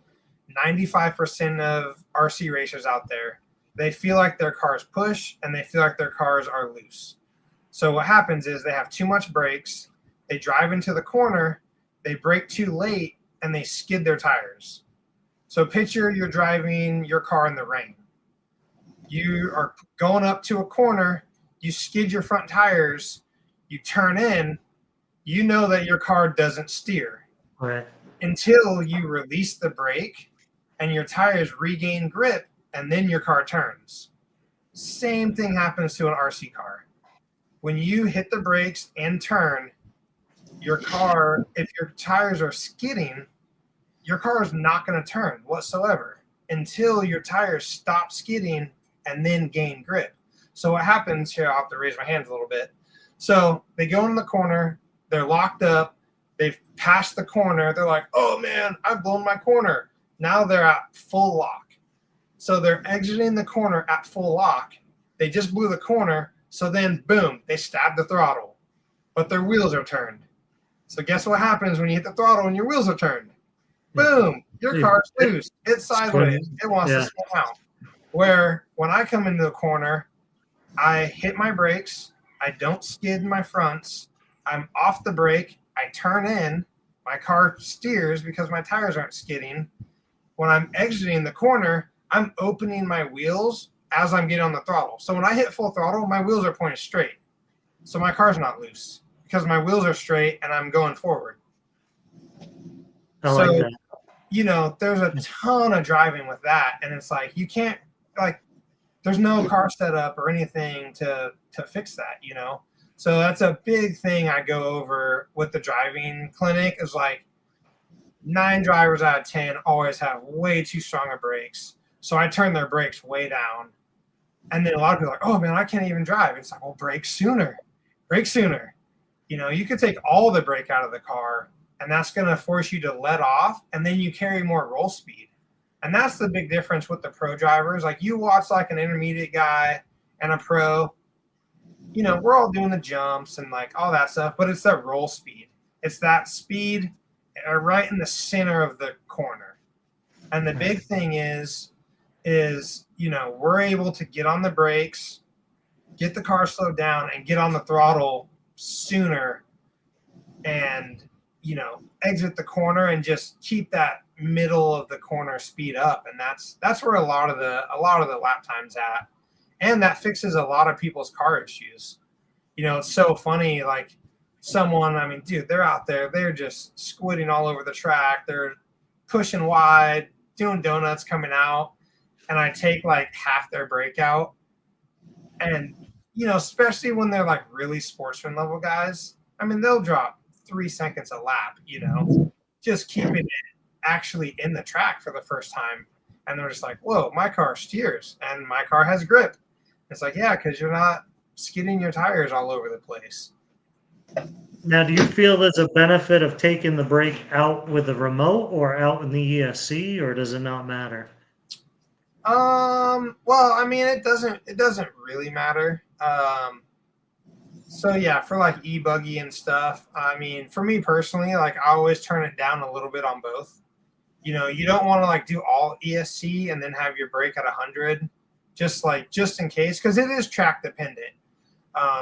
95% of RC racers out there? They feel like their cars push and they feel like their cars are loose. So what happens is they have too much brakes, they drive into the corner, they brake too late, and they skid their tires. So picture you're driving your car in the rain. You are going up to a corner, you skid your front tires, you turn in, you know that your car doesn't steer.
Right.
Until you release the brake and your tires regain grip and then your car turns. Same thing happens to an RC car. When you hit the brakes and turn, your car, if your tires are skidding, your car is not going to turn whatsoever until your tires stop skidding and then gain grip. So what happens here, I'll have to raise my hands a little bit. So they go in the corner, they're locked up, they've passed the corner, they're like, oh man, I've blown my corner. Now they're at full lock. So they're exiting the corner at full lock. They just blew the corner, so then boom, they stab the throttle, but their wheels are turned. So guess what happens when you hit the throttle and your wheels are turned? Boom, your car's loose. It's sideways. It wants to spin out. Where when I come into the corner, I hit my brakes. I don't skid my fronts. I'm off the brake. I turn in. My car steers because my tires aren't skidding. When I'm exiting the corner, I'm opening my wheels as I'm getting on the throttle. So when I hit full throttle, my wheels are pointed straight. So my car's not loose because my wheels are straight and I'm going forward.
I like that.
There's a ton of driving with that. And it's like, you can't, like, there's no car setup or anything to fix that, So that's a big thing I go over with the driving clinic is like 9 drivers out of 10 always have way too strong of brakes. So I turn their brakes way down. And then a lot of people are like, oh man, I can't even drive. It's like, well, brake sooner. Brake sooner. You could take all the brake out of the car and that's going to force you to let off. And then you carry more roll speed. And that's the big difference with the pro drivers. Like you watch like an intermediate guy and a pro, we're all doing the jumps and like all that stuff, but it's that roll speed. It's that speed right in the center of the corner. And the big thing is, we're able to get on the brakes, get the car slowed down and get on the throttle sooner and, exit the corner and just keep that middle of the corner speed up. And that's where a lot of the lap times at. And that fixes a lot of people's car issues. It's so funny. Like someone, I mean, dude, they're out there, they're just squidding all over the track, they're pushing wide, doing donuts coming out, and I take like half their brake out. And, you know, especially when they're like really sportsman level guys, I mean, they'll drop 3 seconds a lap, you know, just keeping it actually in the track for the first time. And they're just like, whoa, my car steers and my car has grip. It's like, yeah, because you're not skidding your tires all over the place.
Now, do you feel there's a benefit of taking the brake out with the remote or out in the ESC, or does it not matter?
Well, I mean, it doesn't really matter. So yeah, for like e-buggy and stuff, I mean, for me personally, like I always turn it down a little bit on both. You know, you don't want to like do all ESC and then have your brake at 100, just in case, because it is track dependent.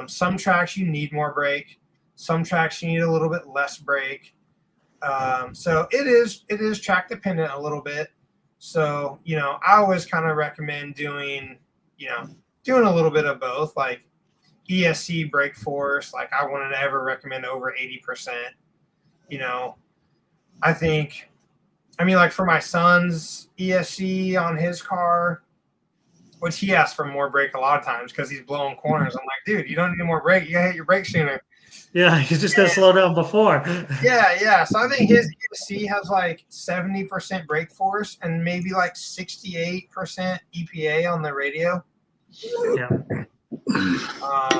Some tracks you need more brake, some tracks you need a little bit less brake. So it is track dependent a little bit. So, you know, I always kind of recommend doing a little bit of both, like ESC brake force. Like I wouldn't ever recommend over 80%. You know, I mean, like for my son's ESC on his car, which he asks for more brake a lot of times because he's blowing corners. I'm like, dude, you don't need more brake. You gotta hit your brake sooner.
Yeah, you just got to slow down before.
Yeah. So I think his ESC has like 70% brake force and maybe like 68% EPA on the radio.
Yeah.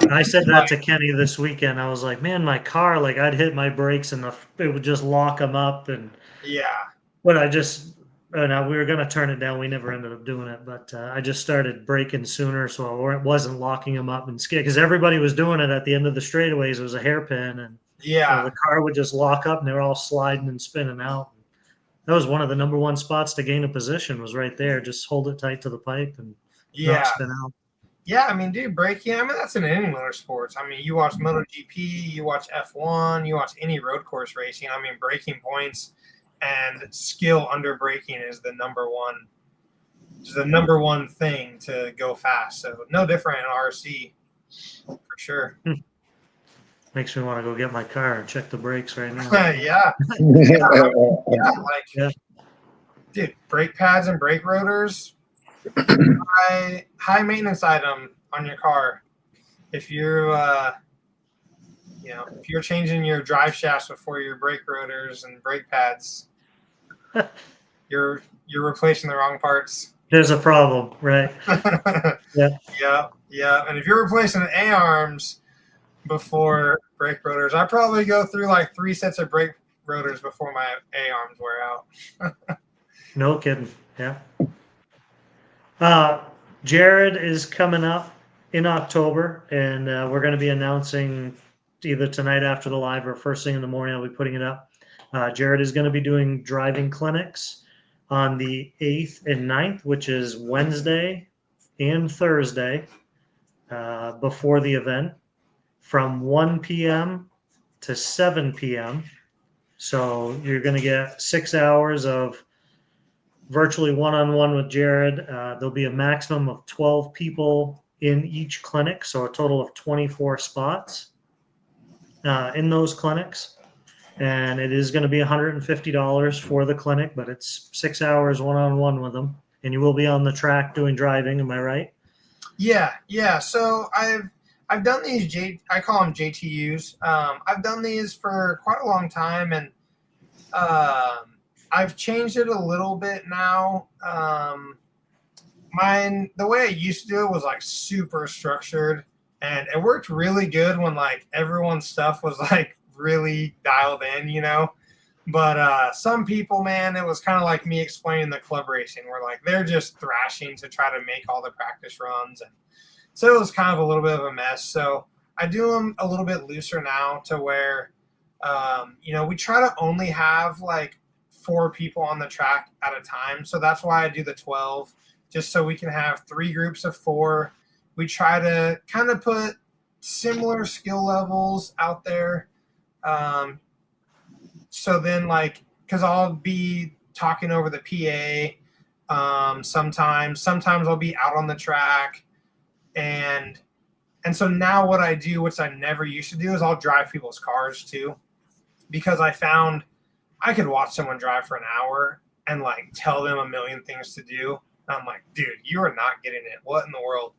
I said that to Kenny this weekend. I was like, man, my car, like I'd hit my brakes and it would just lock them up. And
yeah.
But we were going to turn it down. We never ended up doing it, but I just started braking sooner, so it wasn't locking them up and skid, because everybody was doing it at the end of the straightaways. It was a hairpin, and the car would just lock up, and they were all sliding and spinning out. That was one of the number one spots to gain a position, was right there. Just hold it tight to the pipe and not spin out.
Yeah, I mean, dude, braking, I mean, that's in any motorsports. I mean, you watch MotoGP, you watch F1, you watch any road course racing. I mean, braking points and skill under braking is the number one thing to go fast. So no different in RC for sure.
Makes me want to go get my car and check the brakes right now.
Yeah. Dude, brake pads and brake rotors, high maintenance item on your car. If you're if you're changing your drive shafts before your brake rotors and brake pads, you're replacing the wrong parts.
There's a problem, right?
Yeah. And if you're replacing the A-arms before brake rotors, I probably go through like 3 sets of brake rotors before my A-arms wear out.
No kidding. Yeah. Jared is coming up in October, and we're going to be announcing either tonight after the live or first thing in the morning. I'll be putting it up. Jared is going to be doing driving clinics on the 8th and 9th, which is Wednesday and Thursday before the event, from 1 p.m. to 7 p.m. So you're going to get 6 hours of virtually one-on-one with Jared. There'll be a maximum of 12 people in each clinic, so a total of 24 spots in those clinics. And it is going to be $150 for the clinic, but it's 6 hours one-on-one with them. And you will be on the track doing driving, am I right?
Yeah. So I've done these, I call them JTUs. I've done these for quite a long time, and I've changed it a little bit now. The way I used to do it was like super structured, and it worked really good when like everyone's stuff was like really dialed in, you know. But some people, man, it was kind of like me explaining the club racing, where like they're just thrashing to try to make all the practice runs, and so it was kind of a little bit of a mess. So I do them a little bit looser now, to where we try to only have like 4 people on the track at a time. So that's why I do the 12, just so we can have 3 groups of 4. We try to kind of put similar skill levels out there. So then, like, because I'll be talking over the PA sometimes I'll be out on the track, and And so now what I do, which I never used to do, is I'll drive people's cars too, because I found I could watch someone drive for an hour and like tell them a million things to do. And I'm like, dude, you are not getting it. What in the world?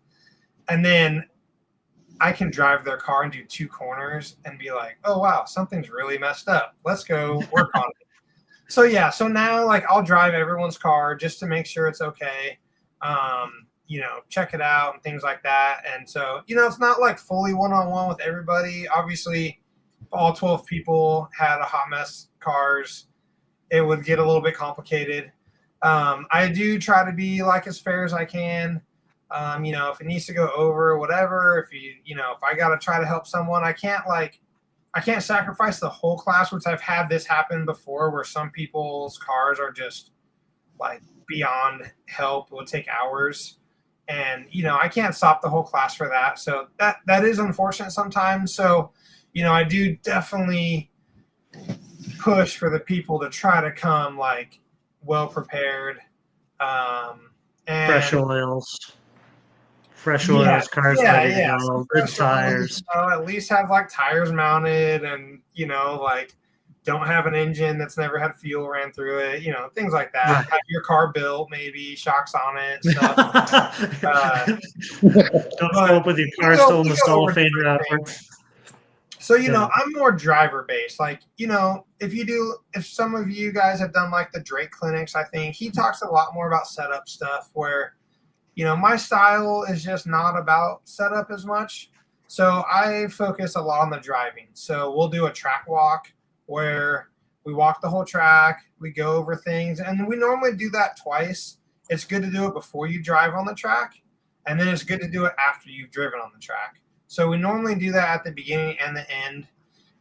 And then I can drive their car and do 2 corners and be like, oh, wow, something's really messed up. Let's go work on it. So, yeah, so now, like, I'll drive everyone's car just to make sure it's okay, check it out and things like that. And so, it's not, like, fully one-on-one with everybody. Obviously, if all 12 people had a hot mess cars, it would get a little bit complicated. I do try to be, like, as fair as I can. If it needs to go over, whatever, if I got to try to help someone, I can't sacrifice the whole class, which I've had this happen before where some people's cars are just like beyond help. It will take hours. And, I can't stop the whole class for that. So that is unfortunate sometimes. So, I do definitely push for the people to try to come like well prepared. And
fresh oils, cars ready to go, good tires.
At least have like tires mounted and, like don't have an engine that's never had fuel ran through it, things like that. Right. Have your car built, maybe shocks on it.
Don't show up with your car still in the cellophane wrapper.
So, I'm more driver based. Like, if some of you guys have done like the Drake clinics, I think he talks a lot more about setup stuff where, my style is just not about setup as much. So I focus a lot on the driving. So we'll do a track walk where we walk the whole track, we go over things, and we normally do that twice. It's good to do it before you drive on the track, and then it's good to do it after you've driven on the track. So we normally do that at the beginning and the end.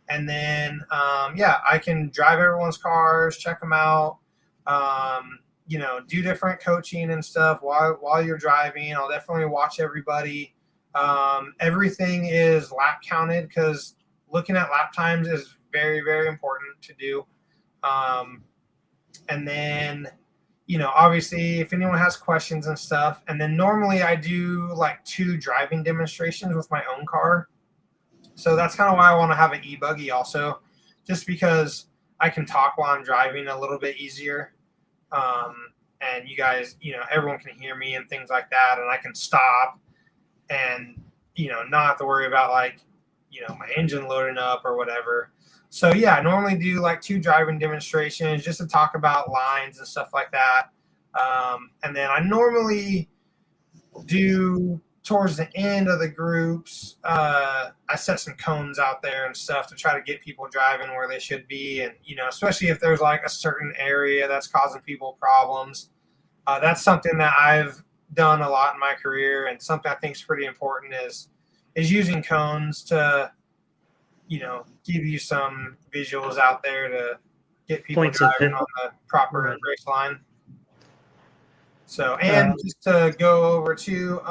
And then, I can drive everyone's cars, check them out, do different coaching and stuff while you're driving. I'll definitely watch everybody. Everything is lap counted because looking at lap times is very, very important to do. And then, obviously if anyone has questions and stuff, and then normally I do like 2 driving demonstrations with my own car. So that's kind of why I want to have an e-buggy also, just because I can talk while I'm driving a little bit easier. And you guys, everyone can hear me and things like that. And I can stop and, not have to worry about like, my engine loading up or whatever. So yeah, I normally do like 2 driving demonstrations just to talk about lines and stuff like that. And then I normally do towards the end of the groups, I set some cones out there and stuff to try to get people driving where they should be. And, especially if there's like a certain area that's causing people problems. That's something that I've done a lot in my career, and something I think is pretty important is using cones to, give you some visuals out there to get people driving on the proper race line. So, and just to go over to,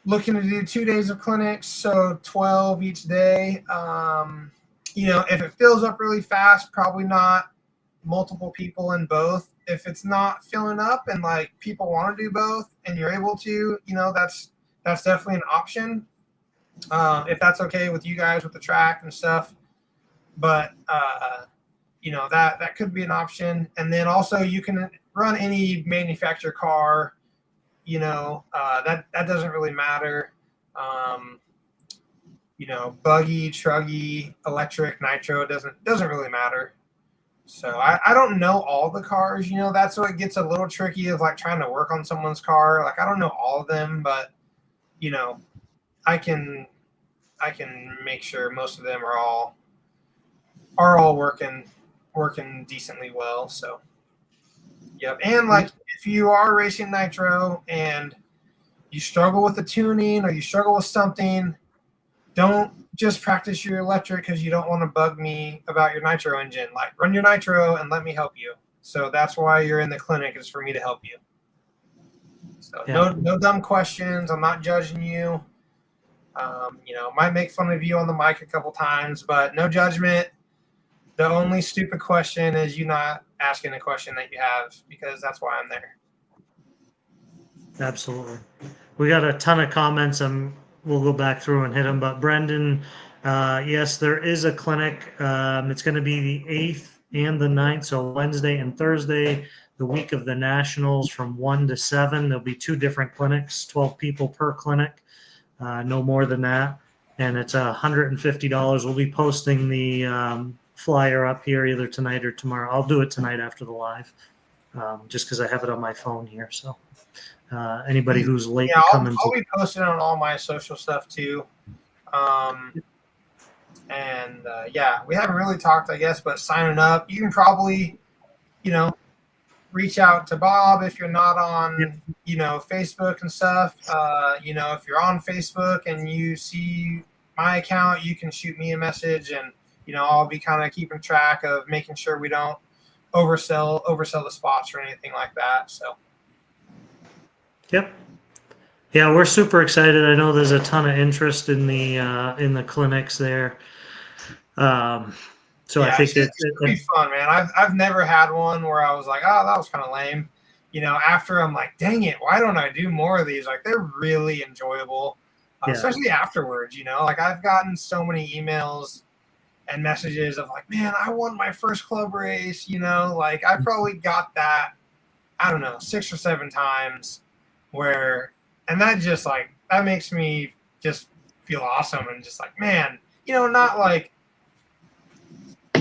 looking to do 2 days of clinics, so 12 each day. If it fills up really fast, probably not multiple people in both. If it's not filling up and like people want to do both and you're able to, that's definitely an option. If that's okay with you guys with the track and stuff. But that could be an option. And then also you can run any manufacturer car, that doesn't really matter. Buggy, truggy, electric, nitro, doesn't really matter. So I don't know all the cars, that's what gets a little tricky of like trying to work on someone's car. Like I don't know all of them, but I can make sure most of them are all working decently well. So yep. And like if you are racing nitro and you struggle with the tuning or you struggle with something, don't just practice your electric because you don't want to bug me about your nitro engine. Like run your nitro and let me help you. So that's why you're in the clinic, is for me to help you. So no dumb questions. I'm not judging you. Might make fun of you on the mic a couple times, but no judgment. The only stupid question is you not asking a question that you have, because that's why I'm there.
Absolutely. we got a ton of comments, and we'll go back through and hit them. But Brendan, yes, there is a clinic. It's going to be the 8th and the 9th, so Wednesday and Thursday, the week of the Nationals from 1 to 7. There'll be 2 different clinics, 12 people per clinic, no more than that. And it's $150. We'll be posting the flyer up here either tonight or tomorrow. I'll do it tonight after the live, just because I have it on my phone here. So anybody who's late
Yeah,
coming,
I'll be posting on all my social stuff too. And yeah, we haven't really talked, I guess, but signing up, you can probably, reach out to Bob if you're not on, Facebook and stuff. If you're on Facebook and you see my account, you can shoot me a message, and I'll be kind of keeping track of making sure we don't oversell the spots or anything like that. So.
Yep. Yeah, we're super excited. I know there's a ton of interest in the clinics there. So yeah, I think
it's pretty fun, man. I've never had one where I was like, oh, that was kind of lame. After I'm like, dang it, why don't I do more of these? Like, they're really enjoyable, especially afterwards. Like, I've gotten so many emails and messages of like, man, I won my first club race. Like, I probably got that, I don't know, 6 or 7 times. And that just like, that makes me just feel awesome and just like, man, not like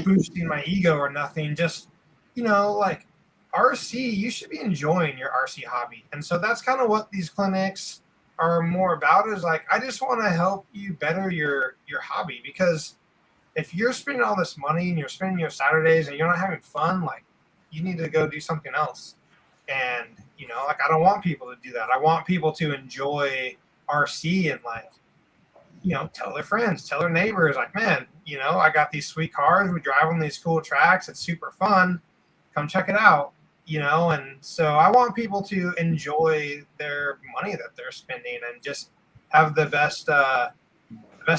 boosting my ego or nothing, just, like RC, you should be enjoying your RC hobby. And so that's kind of what these clinics are more about, is like, I just want to help you better your hobby, because if you're spending all this money and you're spending your Saturdays and you're not having fun, like, you need to go do something else. And, like, I don't want people to do that. I want people to enjoy RC and, like, tell their friends, tell their neighbors, like, man, I got these sweet cars. We drive on these cool tracks. It's super fun. Come check it out, And so I want people to enjoy their money that they're spending and just have the best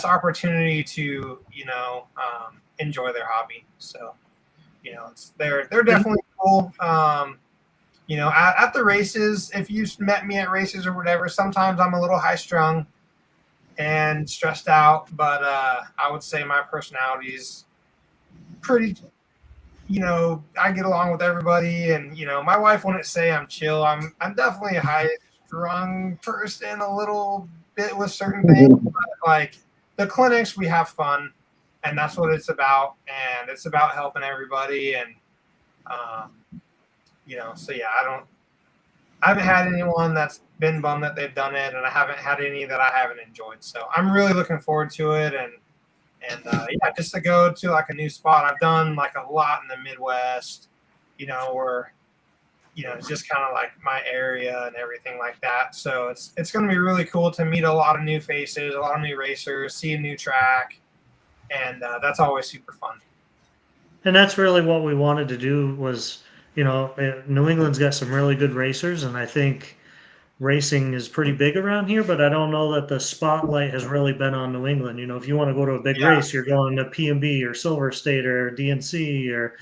opportunity to, enjoy their hobby. So, they're definitely cool. At the races, if you've met me at races or whatever, sometimes I'm a little high strung and stressed out, but I would say my personality is pretty, I get along with everybody, and my wife wouldn't say I'm chill. I'm definitely a high strung person a little bit with certain things, but like the clinics, we have fun, and that's what it's about, and it's about helping everybody. And so yeah, I haven't had anyone that's been bummed that they've done it, and I haven't had any that I haven't enjoyed. So I'm really looking forward to it, and yeah, just to go to like a new spot. I've done like a lot in the Midwest, where it's just kind of like my area and everything like that. So it's going to be really cool to meet a lot of new faces, a lot of new racers, see a new track, and that's always super fun.
And that's really what we wanted to do was, New England's got some really good racers, and I think racing is pretty big around here, but I don't know that the spotlight has really been on New England. If you want to go to a big race, you're going to P&B or Silver State or DNC or,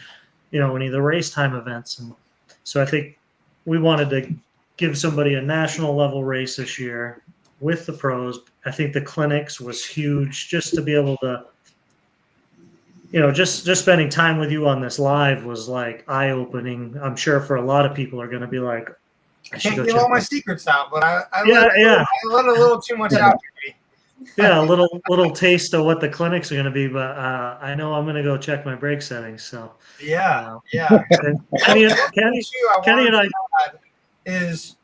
any of the race time events. And so I think we wanted to give somebody a national level race this year with the pros. I think the clinics was huge, just to be able to, just spending time with you on this live was like eye-opening. I'm sure for a lot of people are going to be like,
I can't give all my secrets out, but I let a little too much out to me.
Yeah, a little taste of what the clinics are going to be, but I know I'm going to go check my brake settings. So
yeah.
Kenny and I
is,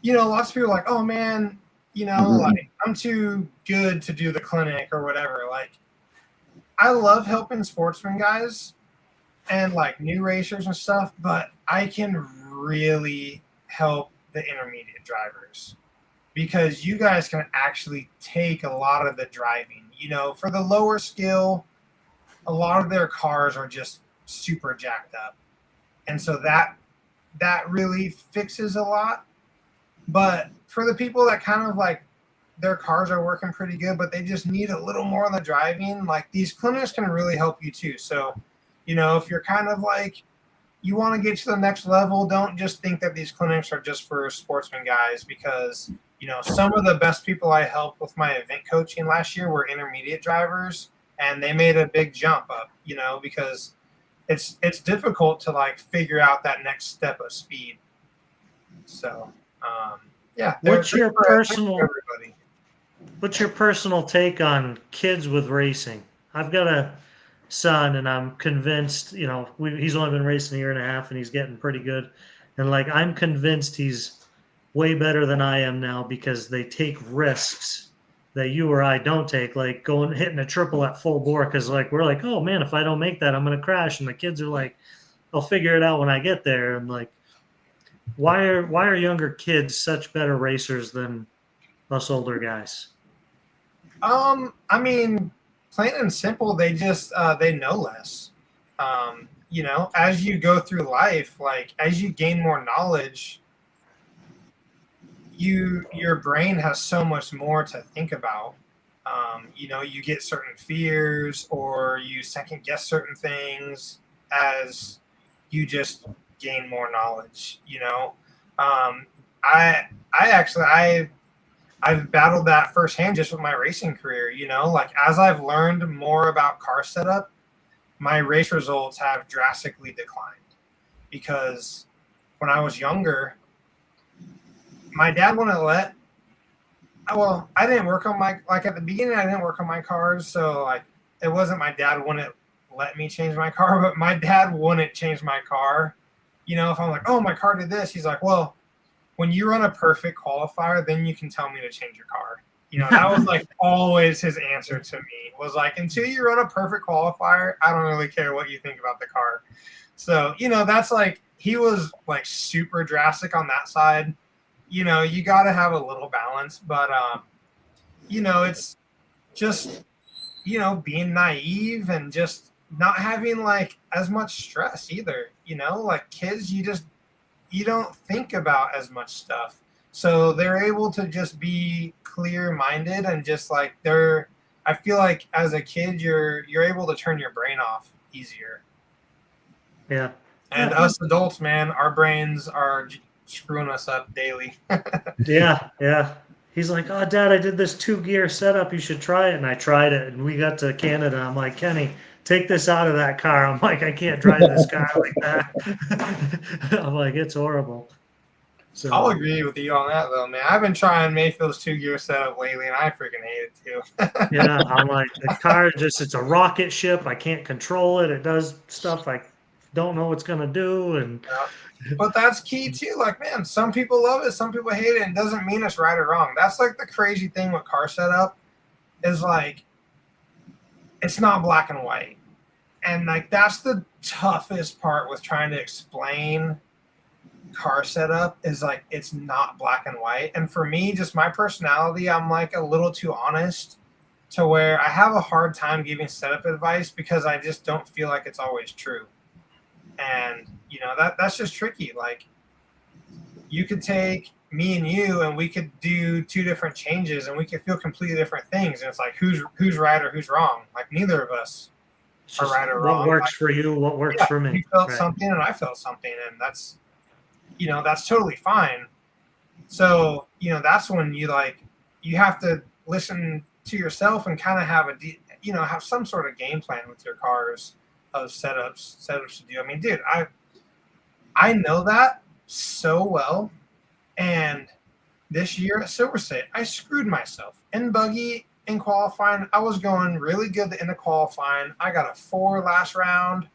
lots of people are like, oh man, like I'm too good to do the clinic or whatever. Like, I love helping sportsmen guys and like new racers and stuff, but I can really help the intermediate drivers, because you guys can actually take a lot of the driving. For the lower skill, a lot of their cars are just super jacked up, and so that really fixes a lot. But for the people that kind of like their cars are working pretty good, but they just need a little more on the driving, like these clinics can really help you too. So if you're kind of like, you want to get to the next level, don't just think that these clinics are just for sportsman guys, because some of the best people I helped with my event coaching last year were intermediate drivers, and they made a big jump up, because it's difficult to like figure out that next step of speed. So, yeah.
What's your
personal?
What's your personal take on kids with racing? I've got a son, and I'm convinced, he's only been racing a year and a half, and he's getting pretty good. And like, I'm convinced he's way better than I am now because they take risks that you or I don't take, like hitting a triple at full bore. Cause like, we're like, oh man, if I don't make that, I'm going to crash. And the kids are like, I'll figure it out when I get there. And like, why are younger kids such better racers than us older guys?
I mean, plain and simple, they just they know less. As you go through life, like as you gain more knowledge, your brain has so much more to think about. You get certain fears, or you second guess certain things as you just gain more knowledge. I've battled that firsthand just with my racing career. Like as I've learned more about car setup, my race results have drastically declined, because when I was younger, my dad wouldn't I didn't work on at the beginning, I didn't work on my cars. So like, it wasn't my dad wouldn't let me change my car, but my dad wouldn't change my car. If I'm like, oh, my car did this, he's like, well, when you run a perfect qualifier, then you can tell me to change your car. That was like always his answer to me, was like, until you run a perfect qualifier, I don't really care what you think about the car. So, that's like, he was like super drastic on that side. You got to have a little balance, but, it's just, being naive and just not having like as much stress either. Like kids, you don't think about as much stuff. So they're able to just be clear-minded, and just like I feel like as a kid, you're able to turn your brain off easier.
Yeah.
And us adults, man, our brains are screwing us up daily.
Yeah. He's like, oh, Dad, I did this 2-gear setup. You should try it. And I tried it. And we got to Canada. I'm like, Kenny, take this out of that car. I'm like, I can't drive this car like that. I'm like, it's horrible. So
I'll agree with you on that, though, man. I've been trying Mayfield's 2-gear setup lately, and I freaking hate it, too.
yeah, I'm like, the car it's a rocket ship. I can't control it. It does stuff I don't know what's going to do. And
But that's key, too. Like, man, some people love it, some people hate it, and it doesn't mean it's right or wrong. That's like the crazy thing with car setup, is like, it's not black and white. And like, that's the toughest part with trying to explain car setup, is like, it's not black and white. And for me, just my personality, I'm like a little too honest, to where I have a hard time giving setup advice, because I just don't feel like it's always true. And that's just tricky. Like, you could take me and you, and we could do 2 different changes, and we could feel completely different things. And it's like, who's right or who's wrong? Like, neither of us are right or wrong.
What works for you? What works for me?
You felt something, and I felt something, and that's totally fine. So that's when you have to listen to yourself and kind of have have some sort of game plan with your cars of setups to do. I mean, dude, I know that so well. And this year at Silver State, I screwed myself. In buggy, in qualifying, I was going really good in the qualifying. I got a 4 last round.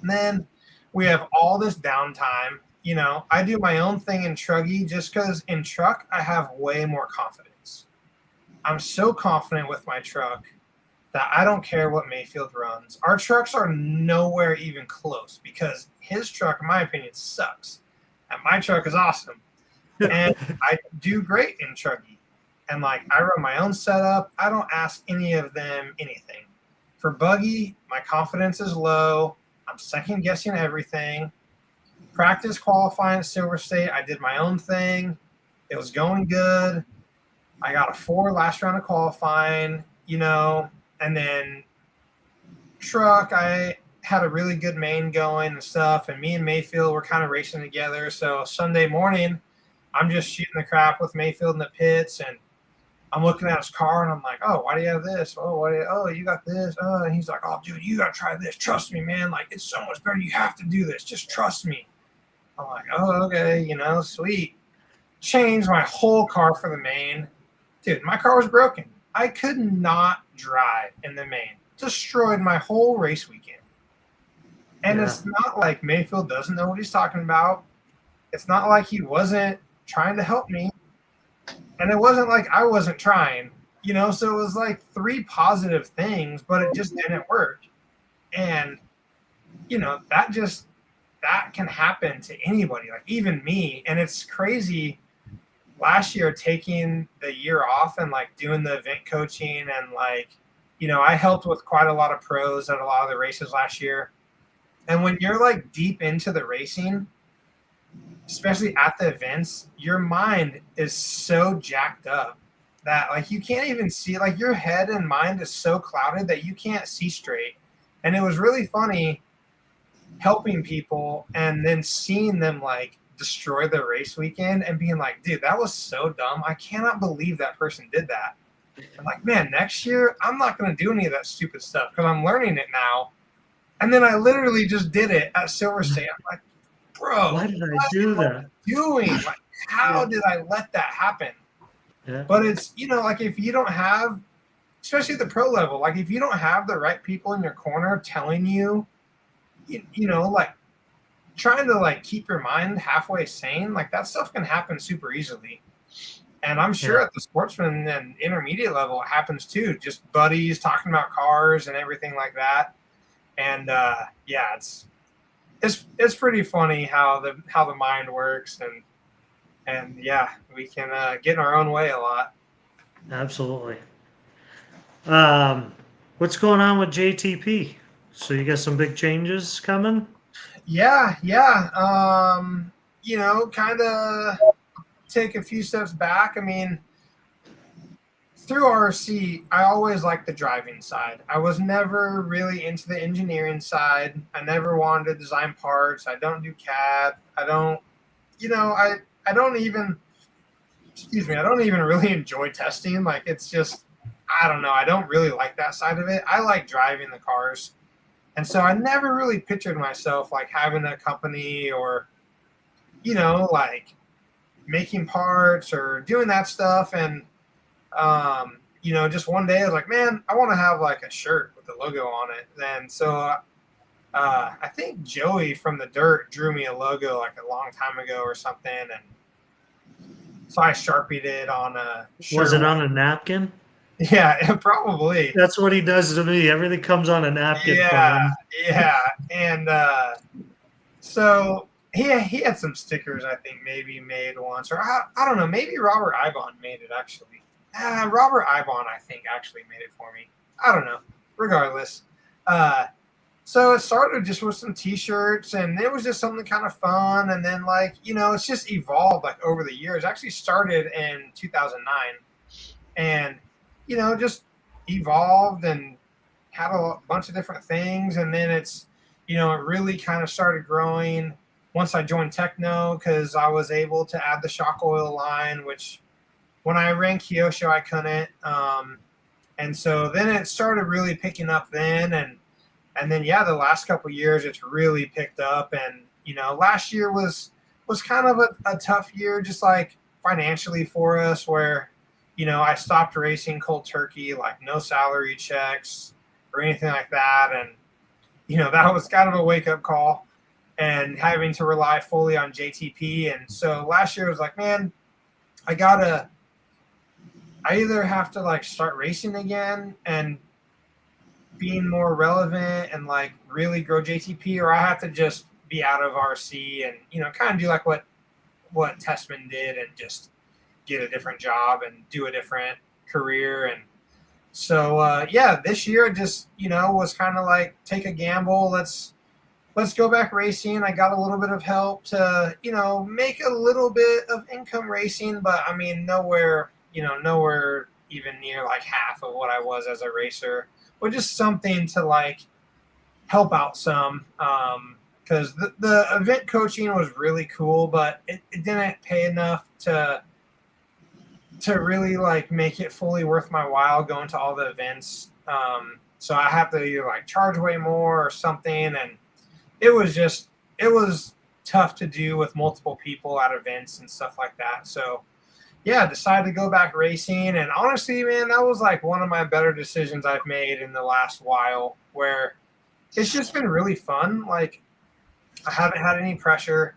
And then we have all this downtime. I do my own thing in truggy, just because in truck, I have way more confidence. I'm so confident with my truck that I don't care what Mayfield runs. Our trucks are nowhere even close, because his truck, in my opinion, sucks. And my truck is awesome. And I do great in truggy. And like, I run my own setup. I don't ask any of them anything. For buggy, my confidence is low. I'm second guessing everything. Practice qualifying at Silver State, I did my own thing. It was going good. I got a 4 last round of qualifying, and then truck, I had a really good main going and stuff, and me and Mayfield were kind of racing together. So Sunday morning, I'm just shooting the crap with Mayfield in the pits, and I'm looking at his car, and I'm like, oh, why do you have this? Oh, you got this. Oh, and he's like, oh, dude, you got to try this. Trust me, man. Like, it's so much better. You have to do this. Just trust me. I'm like, oh, okay, sweet. Changed my whole car for the main. Dude, my car was broken. I could not drive in the main. Destroyed my whole race weekend. And It's not like Mayfield doesn't know what he's talking about. It's not like he wasn't trying to help me. And it wasn't like I wasn't trying, so it was like 3 positive things, but it just didn't work. And, that can happen to anybody, like even me. And it's crazy. Last year, taking the year off and like doing the event coaching and like, I helped with quite a lot of pros at a lot of the races last year. And when you're like deep into the racing, especially at the events, your mind is so jacked up that like you can't even see, like your head and mind is so clouded that you can't see straight. And it was really funny helping people and then seeing them like destroy the race weekend and being like, dude, that was so dumb. I cannot believe that person did that. I'm like, man, next year I'm not going to do any of that stupid stuff because I'm learning it now. And then I literally just did it at Silver State. I'm like, bro,
why did I do that?
Doing like, how did I let that happen?
Yeah.
But it's like if you don't have, especially at the pro level, like if you don't have the right people in your corner telling you, like trying to like keep your mind halfway sane, like that stuff can happen super easily. And I'm sure at the sportsman and intermediate level it happens too. Just buddies talking about cars and everything like that. And it's pretty funny how the mind works, and we can get in our own way a lot.
Absolutely. What's going on with JTP? So you got some big changes coming?
Yeah. Kind of take a few steps back. I mean, through RC, I always liked the driving side. I was never really into the engineering side. I never wanted to design parts. I don't do CAD. I don't even really enjoy testing. Like, it's just, I don't know. I don't really like that side of it. I like driving the cars. And so I never really pictured myself like having a company or, like making parts or doing that stuff. And, just one day I was like, man, I want to have like a shirt with the logo on it. And so I think Joey from the Dirt drew me a logo like a long time ago or something. And so I Sharpied it on a shirt.
Was it on a napkin?
Yeah, probably.
That's what he does to me. Everything comes on a napkin for him.
Yeah. And so he had some stickers I think maybe made once. Or I don't know. Maybe Robert Ibon made it actually. Robert Ibon, I think, actually made it for me. I don't know. Regardless. So it started just with some T-shirts, and it was just something kind of fun. And then, like, it's just evolved, like, over the years. It actually started in 2009. And, just evolved and had a bunch of different things. And then it's, it really kind of started growing once I joined Techno because I was able to add the shock oil line, which when I ran Kyosho, I couldn't. And so then it started really picking up then. And then, the last couple of years, it's really picked up. And, last year was kind of a tough year, just like financially for us where, I stopped racing cold turkey, like no salary checks or anything like that. And, that was kind of a wake-up call and having to rely fully on JTP. And so last year was like, man, I either have to like start racing again and being more relevant and like really grow JTP, or I have to just be out of RC and, kind of do like what Tessman did and just get a different job and do a different career. And so, this year just, was kind of like take a gamble. Let's go back racing. I got a little bit of help to, make a little bit of income racing, but I mean, nowhere even near like half of what I was as a racer, or just something to like help out some. because the event coaching was really cool, but it didn't pay enough to really like make it fully worth my while going to all the events. So I have to either like charge way more or something, and it was tough to do with multiple people at events and stuff like that. So yeah, decided to go back racing, and honestly, man, that was like one of my better decisions I've made in the last while, where it's just been really fun. Like, I haven't had any pressure.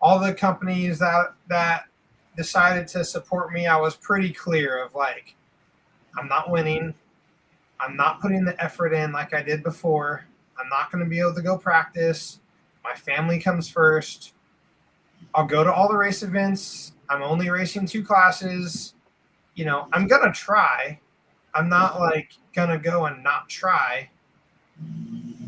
All the companies that decided to support me, I was pretty clear of like, I'm not winning. I'm not putting the effort in like I did before. I'm not going to be able to go practice. My family comes first. I'll go to all the race events. I'm only racing 2 classes. You know, I'm going to try. I'm not like going to go and not try.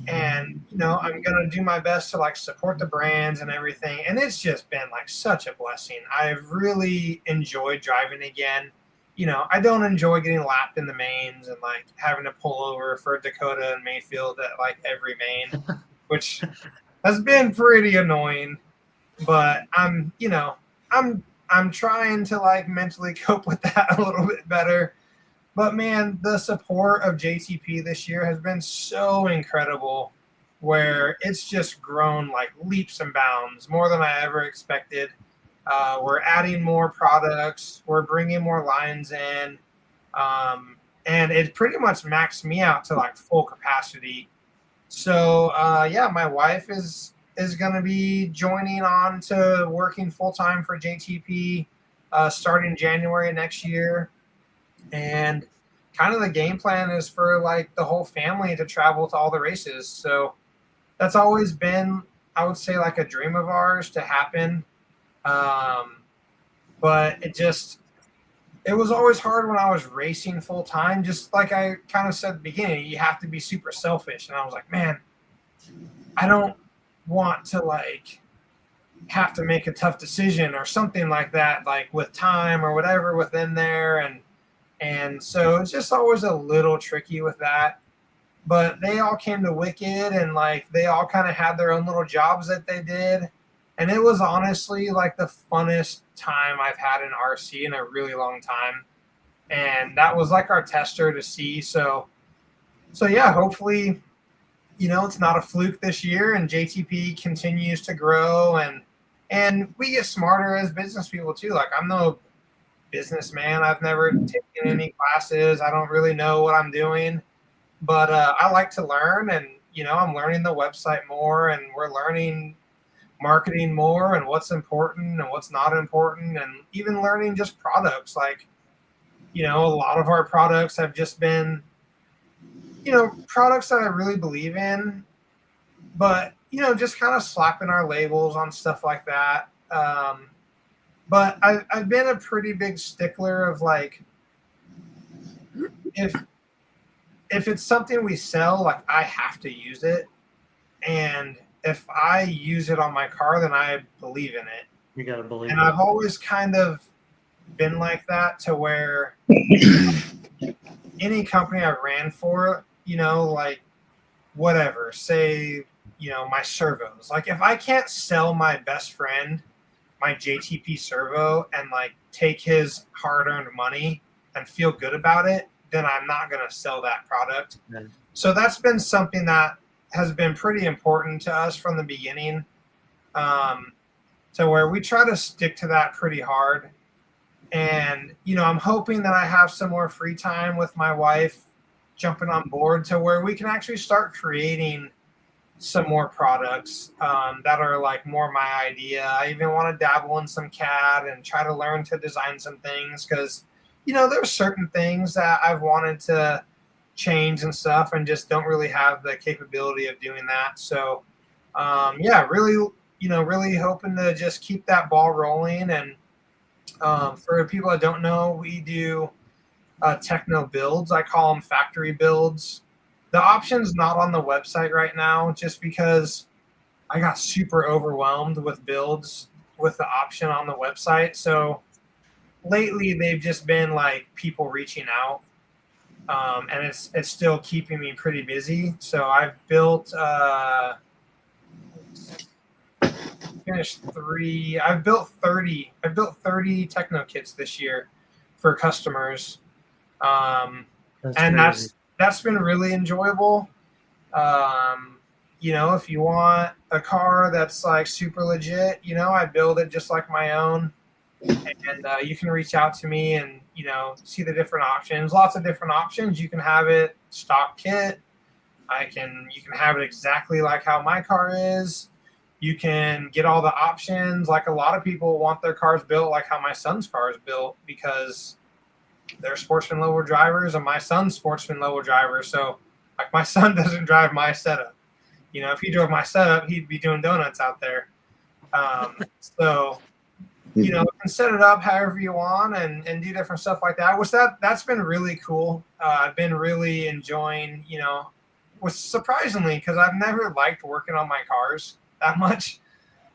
And, you know, I'm going to do my best to like support the brands and everything. And it's just been like such a blessing. I've really enjoyed driving again. You know, I don't enjoy getting lapped in the mains and like having to pull over for Dakota and Mayfield at like every main, which has been pretty annoying. But I'm trying to like mentally cope with that a little bit better. But man, the support of JTP this year has been so incredible, where it's just grown like leaps and bounds, more than I ever expected. We're adding more products, we're bringing more lines in, and it pretty much maxed me out to like full capacity. So yeah, my wife is going to be joining on to working full time for JTP starting January next year. And kind of the game plan is for like the whole family to travel to all the races. So that's always been, I would say, like a dream of ours to happen. But it was always hard when I was racing full time. Just like I kind of said at the beginning, you have to be super selfish. And I was like, man, I don't want to like have to make a tough decision or something like that, like with time or whatever within there. And so it's just always a little tricky with that. But they all came to Wicked, and like they all kind of had their own little jobs that they did. And it was honestly like the funnest time I've had in RC in a really long time. And that was like our tester to see. So yeah, hopefully, you know, it's not a fluke this year, and JTP continues to grow, and we get smarter as business people too. Like, I'm no businessman. I've never taken any classes. I don't really know what I'm doing, but I like to learn, and, you know, I'm learning the website more, and we're learning marketing more and what's important and what's not important, and even learning just products. Like, you know, a lot of our products have just been, you know, products that I really believe in, but, you know, just kind of slapping our labels on stuff like that. But I've been a pretty big stickler of like, if it's something we sell, like I have to use it. And if I use it on my car, then I believe in it.
You got to believe
And
it.
I've always kind of been like that, to where any company I ran for, you know, like whatever, say, you know, my servos, like if I can't sell my best friend my JTP servo and like take his hard-earned money and feel good about it, then I'm not going to sell that product. Yeah. So that's been something that has been pretty important to us from the beginning, to where we try to stick to that pretty hard. And, you know, I'm hoping that I have some more free time with my wife jumping on board, to where we can actually start creating some more products that are like more my idea. I even want to dabble in some CAD and try to learn to design some things, because, you know, there's certain things that I've wanted to change and stuff and just don't really have the capability of doing that. So yeah, really, you know, really hoping to just keep that ball rolling. And for people that don't know, we do techno builds. I call them factory builds. The option's not on the website right now, just because I got super overwhelmed with builds with the option on the website. So lately they've just been like people reaching out, and it's still keeping me pretty busy. So I've built finished 3. I've built 30. I've built 30 techno kits this year for customers,
That's
and
crazy.
that's been really enjoyable. If you want a car that's like super legit, I build it just like my own, and you can reach out to me and see the different options. Lots of different options. You can have it stock kit. You can have it exactly like how my car is. You can get all the options. Like a lot of people want their cars built like how my son's car is built because they're sportsman level drivers and my son's sportsman level driver. So like my son doesn't drive my setup. If he drove my setup, he'd be doing donuts out there. So you can set it up however you want and do different stuff like that. That's been really cool. I've been really enjoying, was surprisingly, because I've never liked working on my cars that much,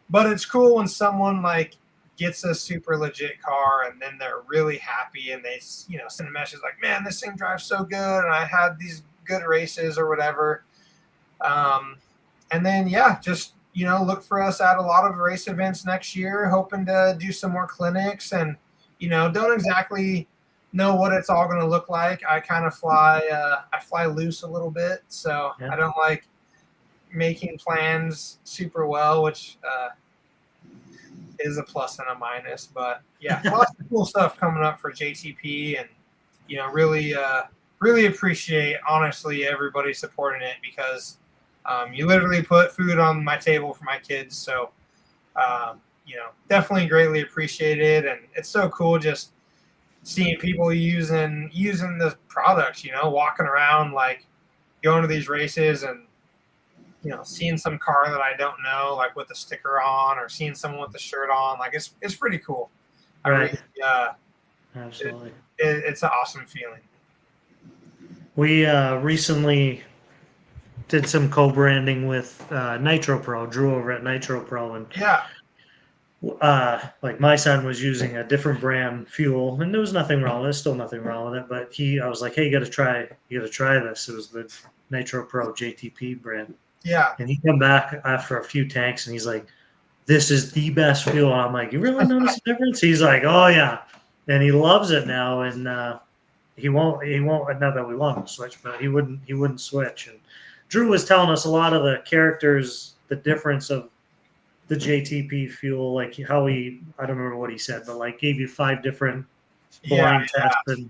but it's cool when someone like gets a super legit car and then they're really happy and they send a message like, man, this thing drives so good and I had these good races or whatever. And then just look for us at a lot of race events next year, hoping to do some more clinics and don't exactly know what it's all going to look like. I kind of fly loose a little bit, so I don't like making plans super well, which is a plus and a minus. But lots of cool stuff coming up for JTP, and really appreciate honestly everybody supporting it because you literally put food on my table for my kids. So definitely greatly appreciated, and it's so cool just seeing people using the products, walking around, like going to these races and, seeing some car that I don't know, like with the sticker on or seeing someone with the shirt on, like it's pretty cool.
Right. Absolutely.
It's an awesome feeling.
We recently did some co-branding with Nitro Pro, Drew over at Nitro Pro, and like my son was using a different brand fuel, and there was nothing wrong. There's still nothing wrong with it, but I was like, hey, you got to try this. It was the Nitro Pro JTP brand.
Yeah.
And he come back after a few tanks, and he's like, this is the best fuel. And I'm like, you really notice the difference? He's like, oh yeah, and he loves it now, and he won't. Not that we want him to switch, but he wouldn't switch. And Drew was telling us a lot of the characters, the difference of the JTP fuel, like how I don't remember what he said, but like gave you 5 different blind tests, and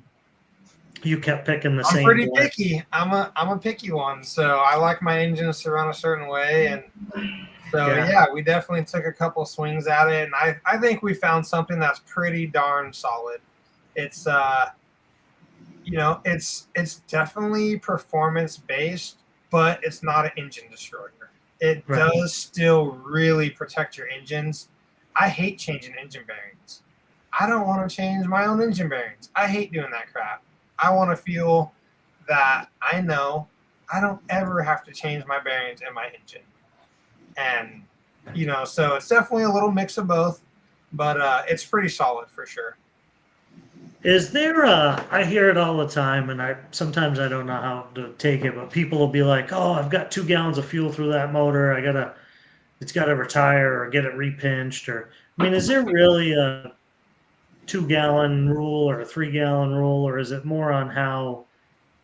you kept picking the same.
I'm pretty picky. I'm a picky one, so I like my engines to run a certain way, and so we definitely took a couple swings at it, and I think we found something that's pretty darn solid. It's it's definitely performance based, but it's not an engine destroyer. It does still really protect your engines. I hate changing engine bearings. I don't want to change my own engine bearings. I hate doing that crap. I want to feel that I know I don't ever have to change my bearings in my engine. And, so it's definitely a little mix of both, but it's pretty solid for sure.
Is there I hear it all the time, and sometimes I don't know how to take it, but people will be like, oh, I've got 2 gallons of fuel through that motor. It's got to retire or get it repinched. Is there really a 2-gallon rule or a 3-gallon rule, or is it more on how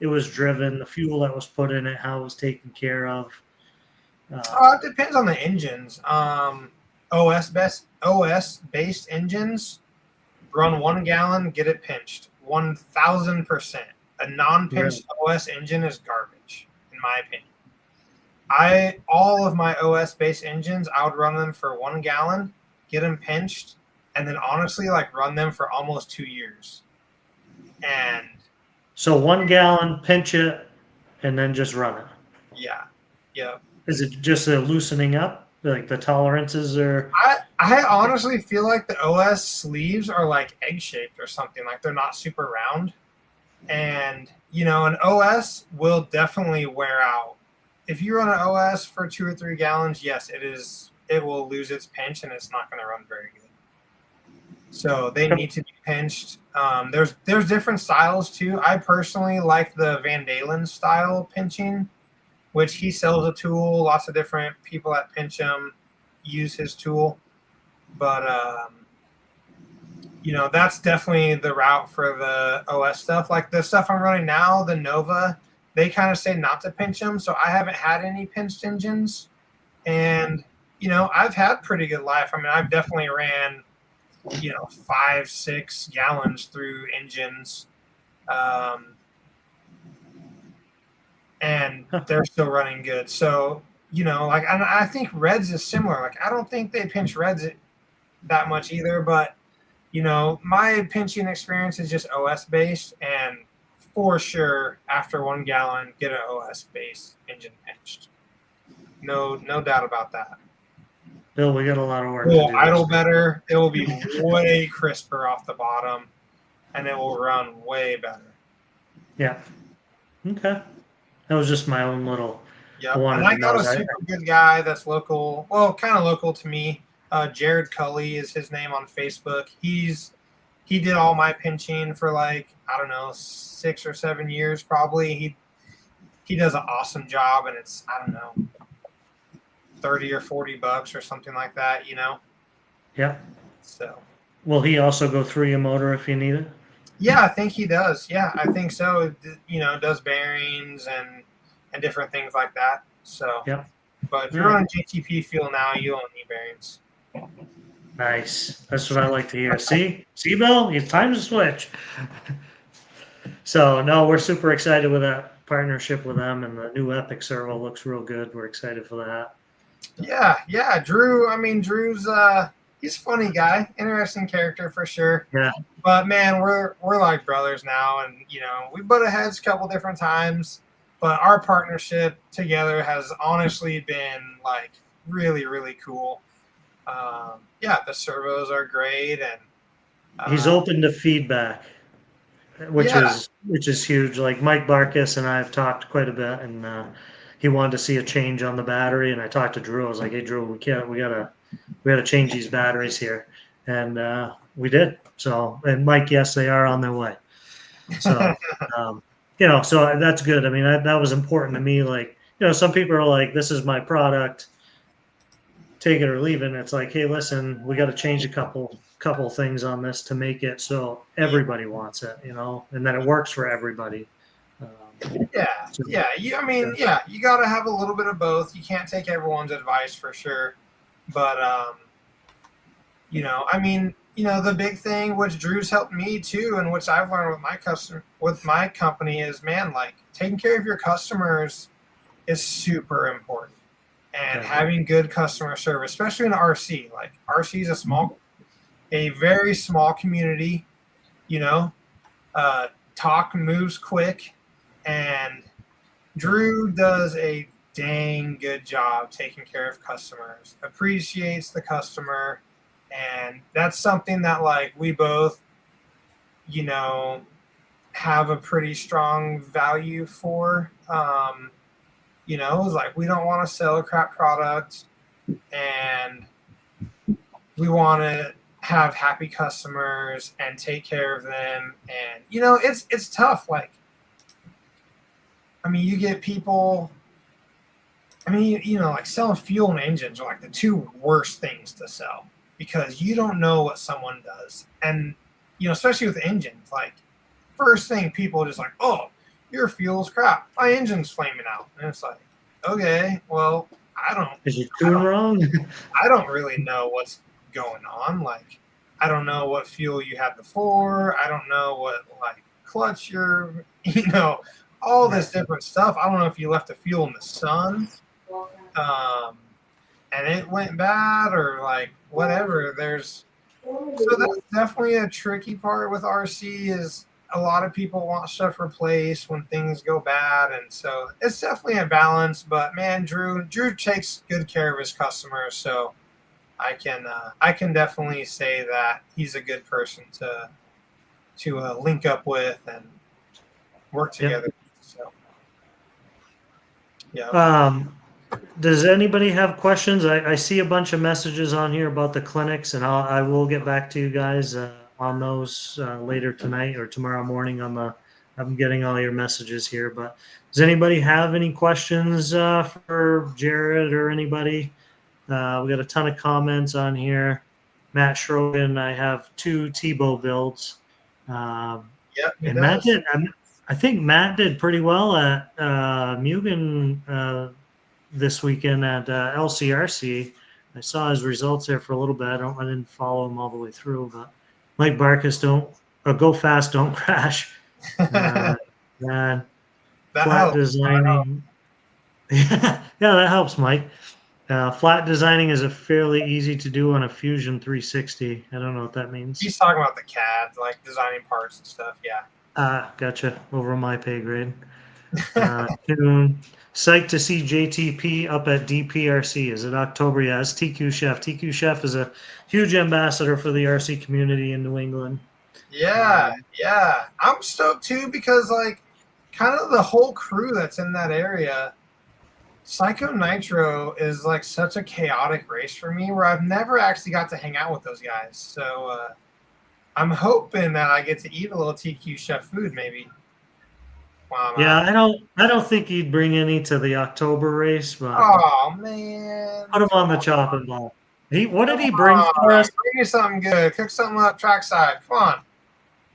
it was driven, the fuel that was put in it, how it was taken care of?
It depends on the engines. OS-based engines run 1 gallon, get it pinched 1,000%. A non-pinched OS engine is garbage, in my opinion. All of my OS-based engines, I would run them for 1 gallon, get them pinched, and then honestly, run them for almost 2 years. And
so 1 gallon, pinch it, and then just run it.
Yeah.
Is it just a loosening up? Like the tolerances are.
I honestly feel like the OS sleeves are like egg-shaped or something. Like they're not super round. And, an OS will definitely wear out. If you run an OS for 2 or 3 gallons, yes, it will lose its pinch and it's not going to run very good. So they need to be pinched. There's different styles too. I personally like the Van Dalen style pinching. which he sells a tool. Lots of different people that pinch him use his tool. But, that's definitely the route for the OS stuff. Like the stuff I'm running now, the Nova, they kind of say not to pinch them. So I haven't had any pinched engines. And, I've had pretty good life. I mean, I've definitely ran, 5-6 gallons through engines. And they're still running good. So, I think Reds is similar. Like, I don't think they pinch Reds that much either, but, my pinching experience is just OS based, and for sure, after 1 gallon, get an OS based engine pinched. No doubt about that.
Bill, we got a lot of work
It
to
will
do.
idle better. It will be way crisper off the bottom, and it will run way better.
Yeah. Okay. That was just my own little.
Yeah, and I got a super good guy that's local. Well, kind of local to me. Jared Cully is his name on Facebook. He did all my pinching for 6 or 7 years probably. He does an awesome job, and it's $30 or $40 or something like that.
Yeah.
So.
Will he also go through your motor if you need it?
Yeah, I think he does. Yeah, I think so. Does bearings and different things like that. So.
Yeah.
But if you're on a JTP fuel now, you don't need bearings.
Nice. That's what I like to hear. See, Bill, it's time to switch. So, no, we're super excited with that partnership with them, and the new Epic servo looks real good. We're excited for that.
Yeah. Drew, Drew's he's a funny guy, interesting character for sure.
Yeah.
But man, we're like brothers now, and we butted heads a couple different times, but our partnership together has honestly been like really, really cool. The servos are great, and
he's open to feedback, which is huge. Like Mike Barkas and I have talked quite a bit, and he wanted to see a change on the battery, and I talked to Drew. I was like, "Hey, Drew, we gotta change these batteries here," and we did. So, and Mike, yes, they are on their way. So, so that's good. I mean, that was important to me. Like, some people are like, "This is my product. Take it or leave it." And it's like, hey, listen, we got to change a couple things on this to make it so everybody wants it, and that it works for everybody.
You got to have a little bit of both. You can't take everyone's advice for sure, but the big thing which Drew's helped me too, and which I've learned with my company is, man, like taking care of your customers is super important. And having good customer service, especially in RC. Like RC is a very small community, talk moves quick, and Drew does a dang good job taking care of customers, appreciates the customer, and that's something that like we both, have a pretty strong value for. It's like we don't want to sell a crap product, and we want to have happy customers and take care of them. And it's tough. Like, you get people. Like selling fuel and engines are like the two worst things to sell, because you don't know what someone does, and especially with engines. Like, first thing people are just like, oh, your fuel's crap. My engine's flaming out. And it's like, okay, well,
Is your tune wrong?
I don't really know what's going on. Like, I don't know what fuel you had before. I don't know what, like, clutch you're, all this different stuff. I don't know if you left the fuel in the sun and it went bad, or, like, whatever. So that's definitely a tricky part with RC is a lot of people want stuff replaced when things go bad, and so it's definitely a balance. But man, Drew takes good care of his customers, so I can definitely say that he's a good person to link up with and work together. So yeah.
Does anybody have questions? I see a bunch of messages on here about the clinics, and I will get back to you guys on those later tonight or tomorrow morning on I'm getting all your messages here, but does anybody have any questions for Jared or anybody? We got a ton of comments on here. Matt Schrogen, I have 2 Tebo builds.
Yep, he
And Matt
does.
did, I think Matt did pretty well at Mugen this weekend at LCRC. I saw his results there for a little bit. I didn't follow him all the way through, but Mike Barkus, don't go fast, don't crash.
that
Man, flat
helps.
designing. Yeah, that helps, Mike. Flat designing is a fairly easy to do on a Fusion 360. I don't know what that means.
He's talking about the CAD, like designing parts and stuff. Yeah.
Gotcha. Over my pay grade. Tune. Psyched to see JTP up at DPRC. Is it October? Yeah, it's TQ Chef. TQ Chef is a huge ambassador for the RC community in New England.
Yeah, yeah. I'm stoked too because like kind of the whole crew that's in that area. Psycho Nitro is like such a chaotic race for me where I've never actually got to hang out with those guys. So I'm hoping that I get to eat a little TQ Chef food maybe.
Yeah, I don't think he'd bring any to the October race, but
Oh man.
put him on the chopping block. What did he bring for us?
Bring me something good. Cook something up trackside. Come on.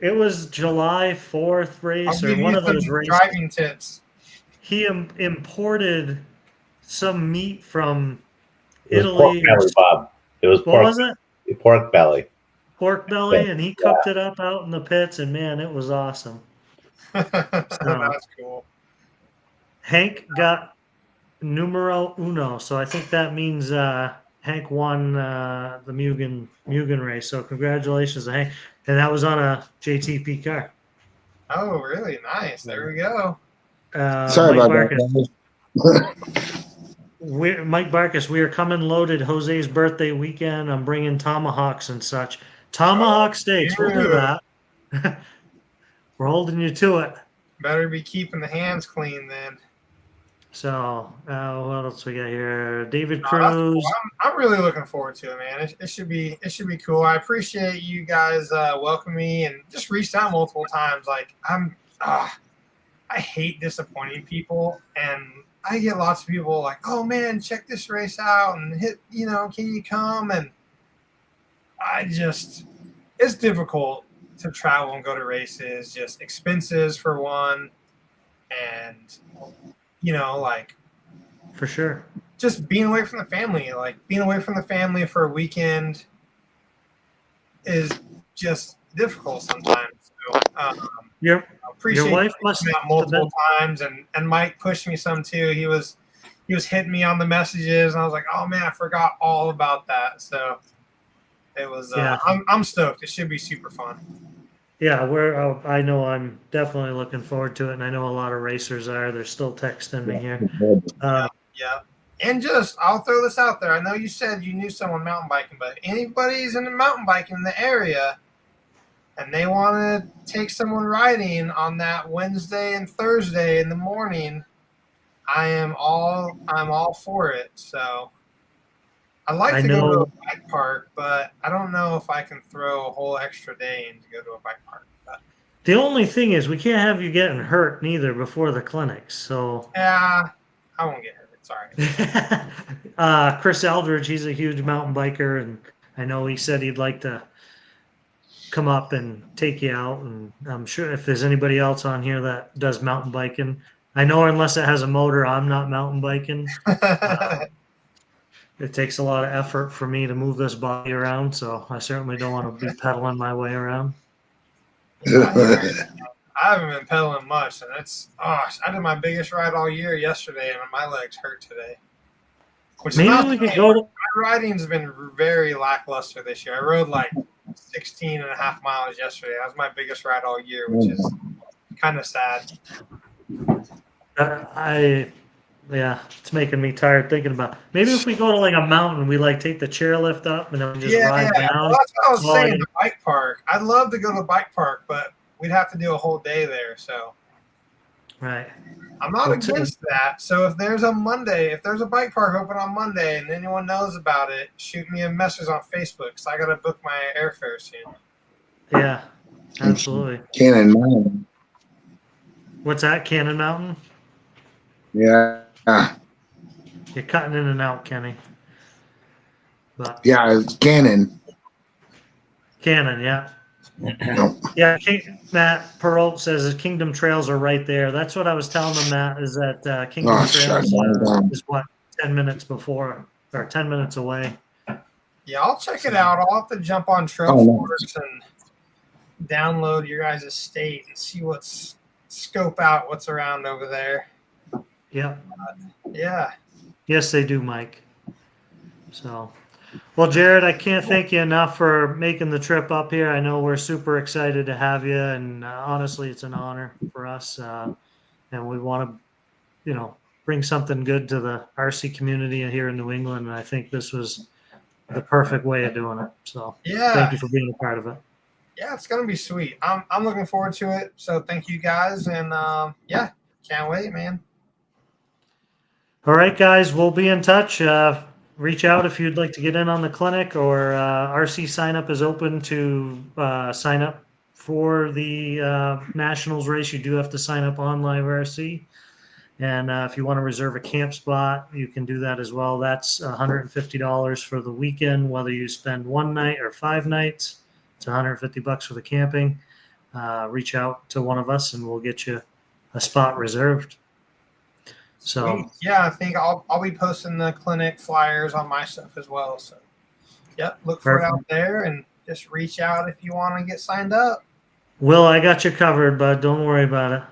It was July 4th
I'll
race or
give
one
you
of those
some
races.
driving tips.
He imported some meat from
It was
Italy.
pork belly, Bob. It was
What was it?
pork belly.
Pork belly, and he cooked it up out in the pits, and man, it was awesome.
That's cool.
Hank got numero uno, so I think that means Hank won the Mugen race. So congratulations to Hank, and that was on a JTP car.
Oh, really? Nice. There we go.
Sorry
Mike
about
Barkus,
that.
Mike Barkus, we are coming loaded. Jose's birthday weekend. I'm bringing tomahawks and such. Tomahawk steaks. We'll do that. We're holding you to it.
Better be keeping the hands clean then.
So, what else we got here? David
Oh, that's cool.
Cruz.
I'm really looking forward to it, man. It should be cool. I appreciate you guys welcoming me and just reached out multiple times. Like I hate disappointing people, and I get lots of people like, "Oh man, check this race out and hit. Can you come?" And it's difficult to travel and go to races. Just expenses for one, and like
For sure.
just being away from the family. Like being away from the family for a weekend is just difficult sometimes. So
Your
appreciate
wife
you
must
coming out
have
multiple
been,
times, and Mike pushed me some too. He was hitting me on the messages, and I was like, oh man, I forgot all about that. So it was.
Yeah.
I'm stoked. It should be super fun.
yeah, I know I'm definitely looking forward to it, and I know a lot of racers are. They're still texting me here.
Yeah. And I'll throw this out there. I know you said you knew someone mountain biking, but if anybody's into mountain biking in the area and they want to take someone riding on that Wednesday and Thursday in the morning, I'm all for it. So I'd like to go to a bike park, but I don't know if I can throw a whole extra day in to go to a bike park. But
The only thing is we can't have you getting hurt neither before the clinics. So
yeah, I won't get hurt. It's all right.
Chris Eldridge, he's a huge mountain biker, and I know he said he'd like to come up and take you out. And I'm sure if there's anybody else on here that does mountain biking, I know unless it has a motor, I'm not mountain biking. It takes a lot of effort for me to move this body around, so I certainly don't want to be pedaling my way around.
I haven't been pedaling much, and I did my biggest ride all year yesterday, and my legs hurt today. Which
Maybe
is
we could go to.
My riding's been very lackluster this year. I rode like 16 and a half miles yesterday. That was my biggest ride all year, which is kind of sad.
Yeah, it's making me tired thinking about it. Maybe if we go to like a mountain, we like take the chairlift up and then we just ride down.
Well, that's what I was saying. The bike park. I'd love to go to a bike park, but we'd have to do a whole day there. So,
right.
I'm not against that. So if there's a bike park open on Monday and anyone knows about it, shoot me a message on Facebook because I got to book my airfare soon.
Yeah, absolutely.
Cannon.
What's that? Cannon Mountain?
Yeah.
You're cutting in and out, Kenny. But
Yeah, it's Canon.
Cannon, yeah.
No.
Yeah, Matt Peralt says the Kingdom Trails are right there. That's what I was telling them, Matt, is that Kingdom
Oh, shut
Trails
down.
is what, 10 minutes before, or 10 minutes away.
Yeah, I'll check it out. I'll have to jump on
Oh, no.
Trailforce and download your guys' state and see scope out what's around over there.
Yeah.
Yeah.
Yes, they do, Mike. So, well, Jared, I can't thank you enough for making the trip up here. I know we're super excited to have you, and honestly, it's an honor for us. And we want to, bring something good to the RC community here in New England. And I think this was the perfect way of doing it. So,
Yeah.
thank you for being a part of it.
Yeah, it's gonna be sweet. I'm looking forward to it. So thank you guys, and yeah, can't wait, man.
All right, guys, we'll be in touch. Reach out if you'd like to get in on the clinic, or RC sign up is open to sign up for the Nationals race. You do have to sign up on Live RC. And if you want to reserve a camp spot, you can do that as well. That's $150 for the weekend, whether you spend one night or 5 nights. It's $150 for the camping. Reach out to one of us, and we'll get you a spot reserved. So
Sweet. Yeah, I think I'll be posting the clinic flyers on my stuff as well. So, yep, look for it out there, and just reach out if you want to get signed up.
Will, I got you covered, bud. Don't worry about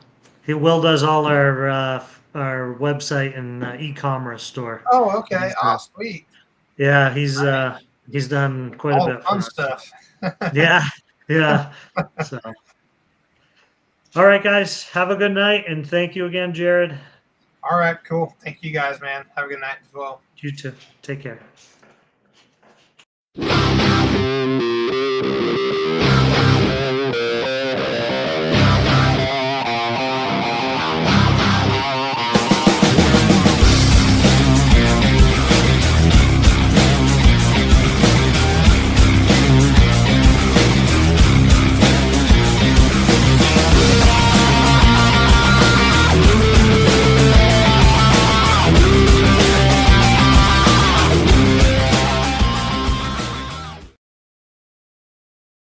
it. Will does all our website and e-commerce store.
Oh, okay. Oh, sweet.
Yeah, he's done quite
All
a bit
fun
for us.
stuff.
Yeah. So, all right, guys, have a good night, and thank you again, Jared.
All right, cool. Thank you guys, man. Have a good night as well.
You too. Take care.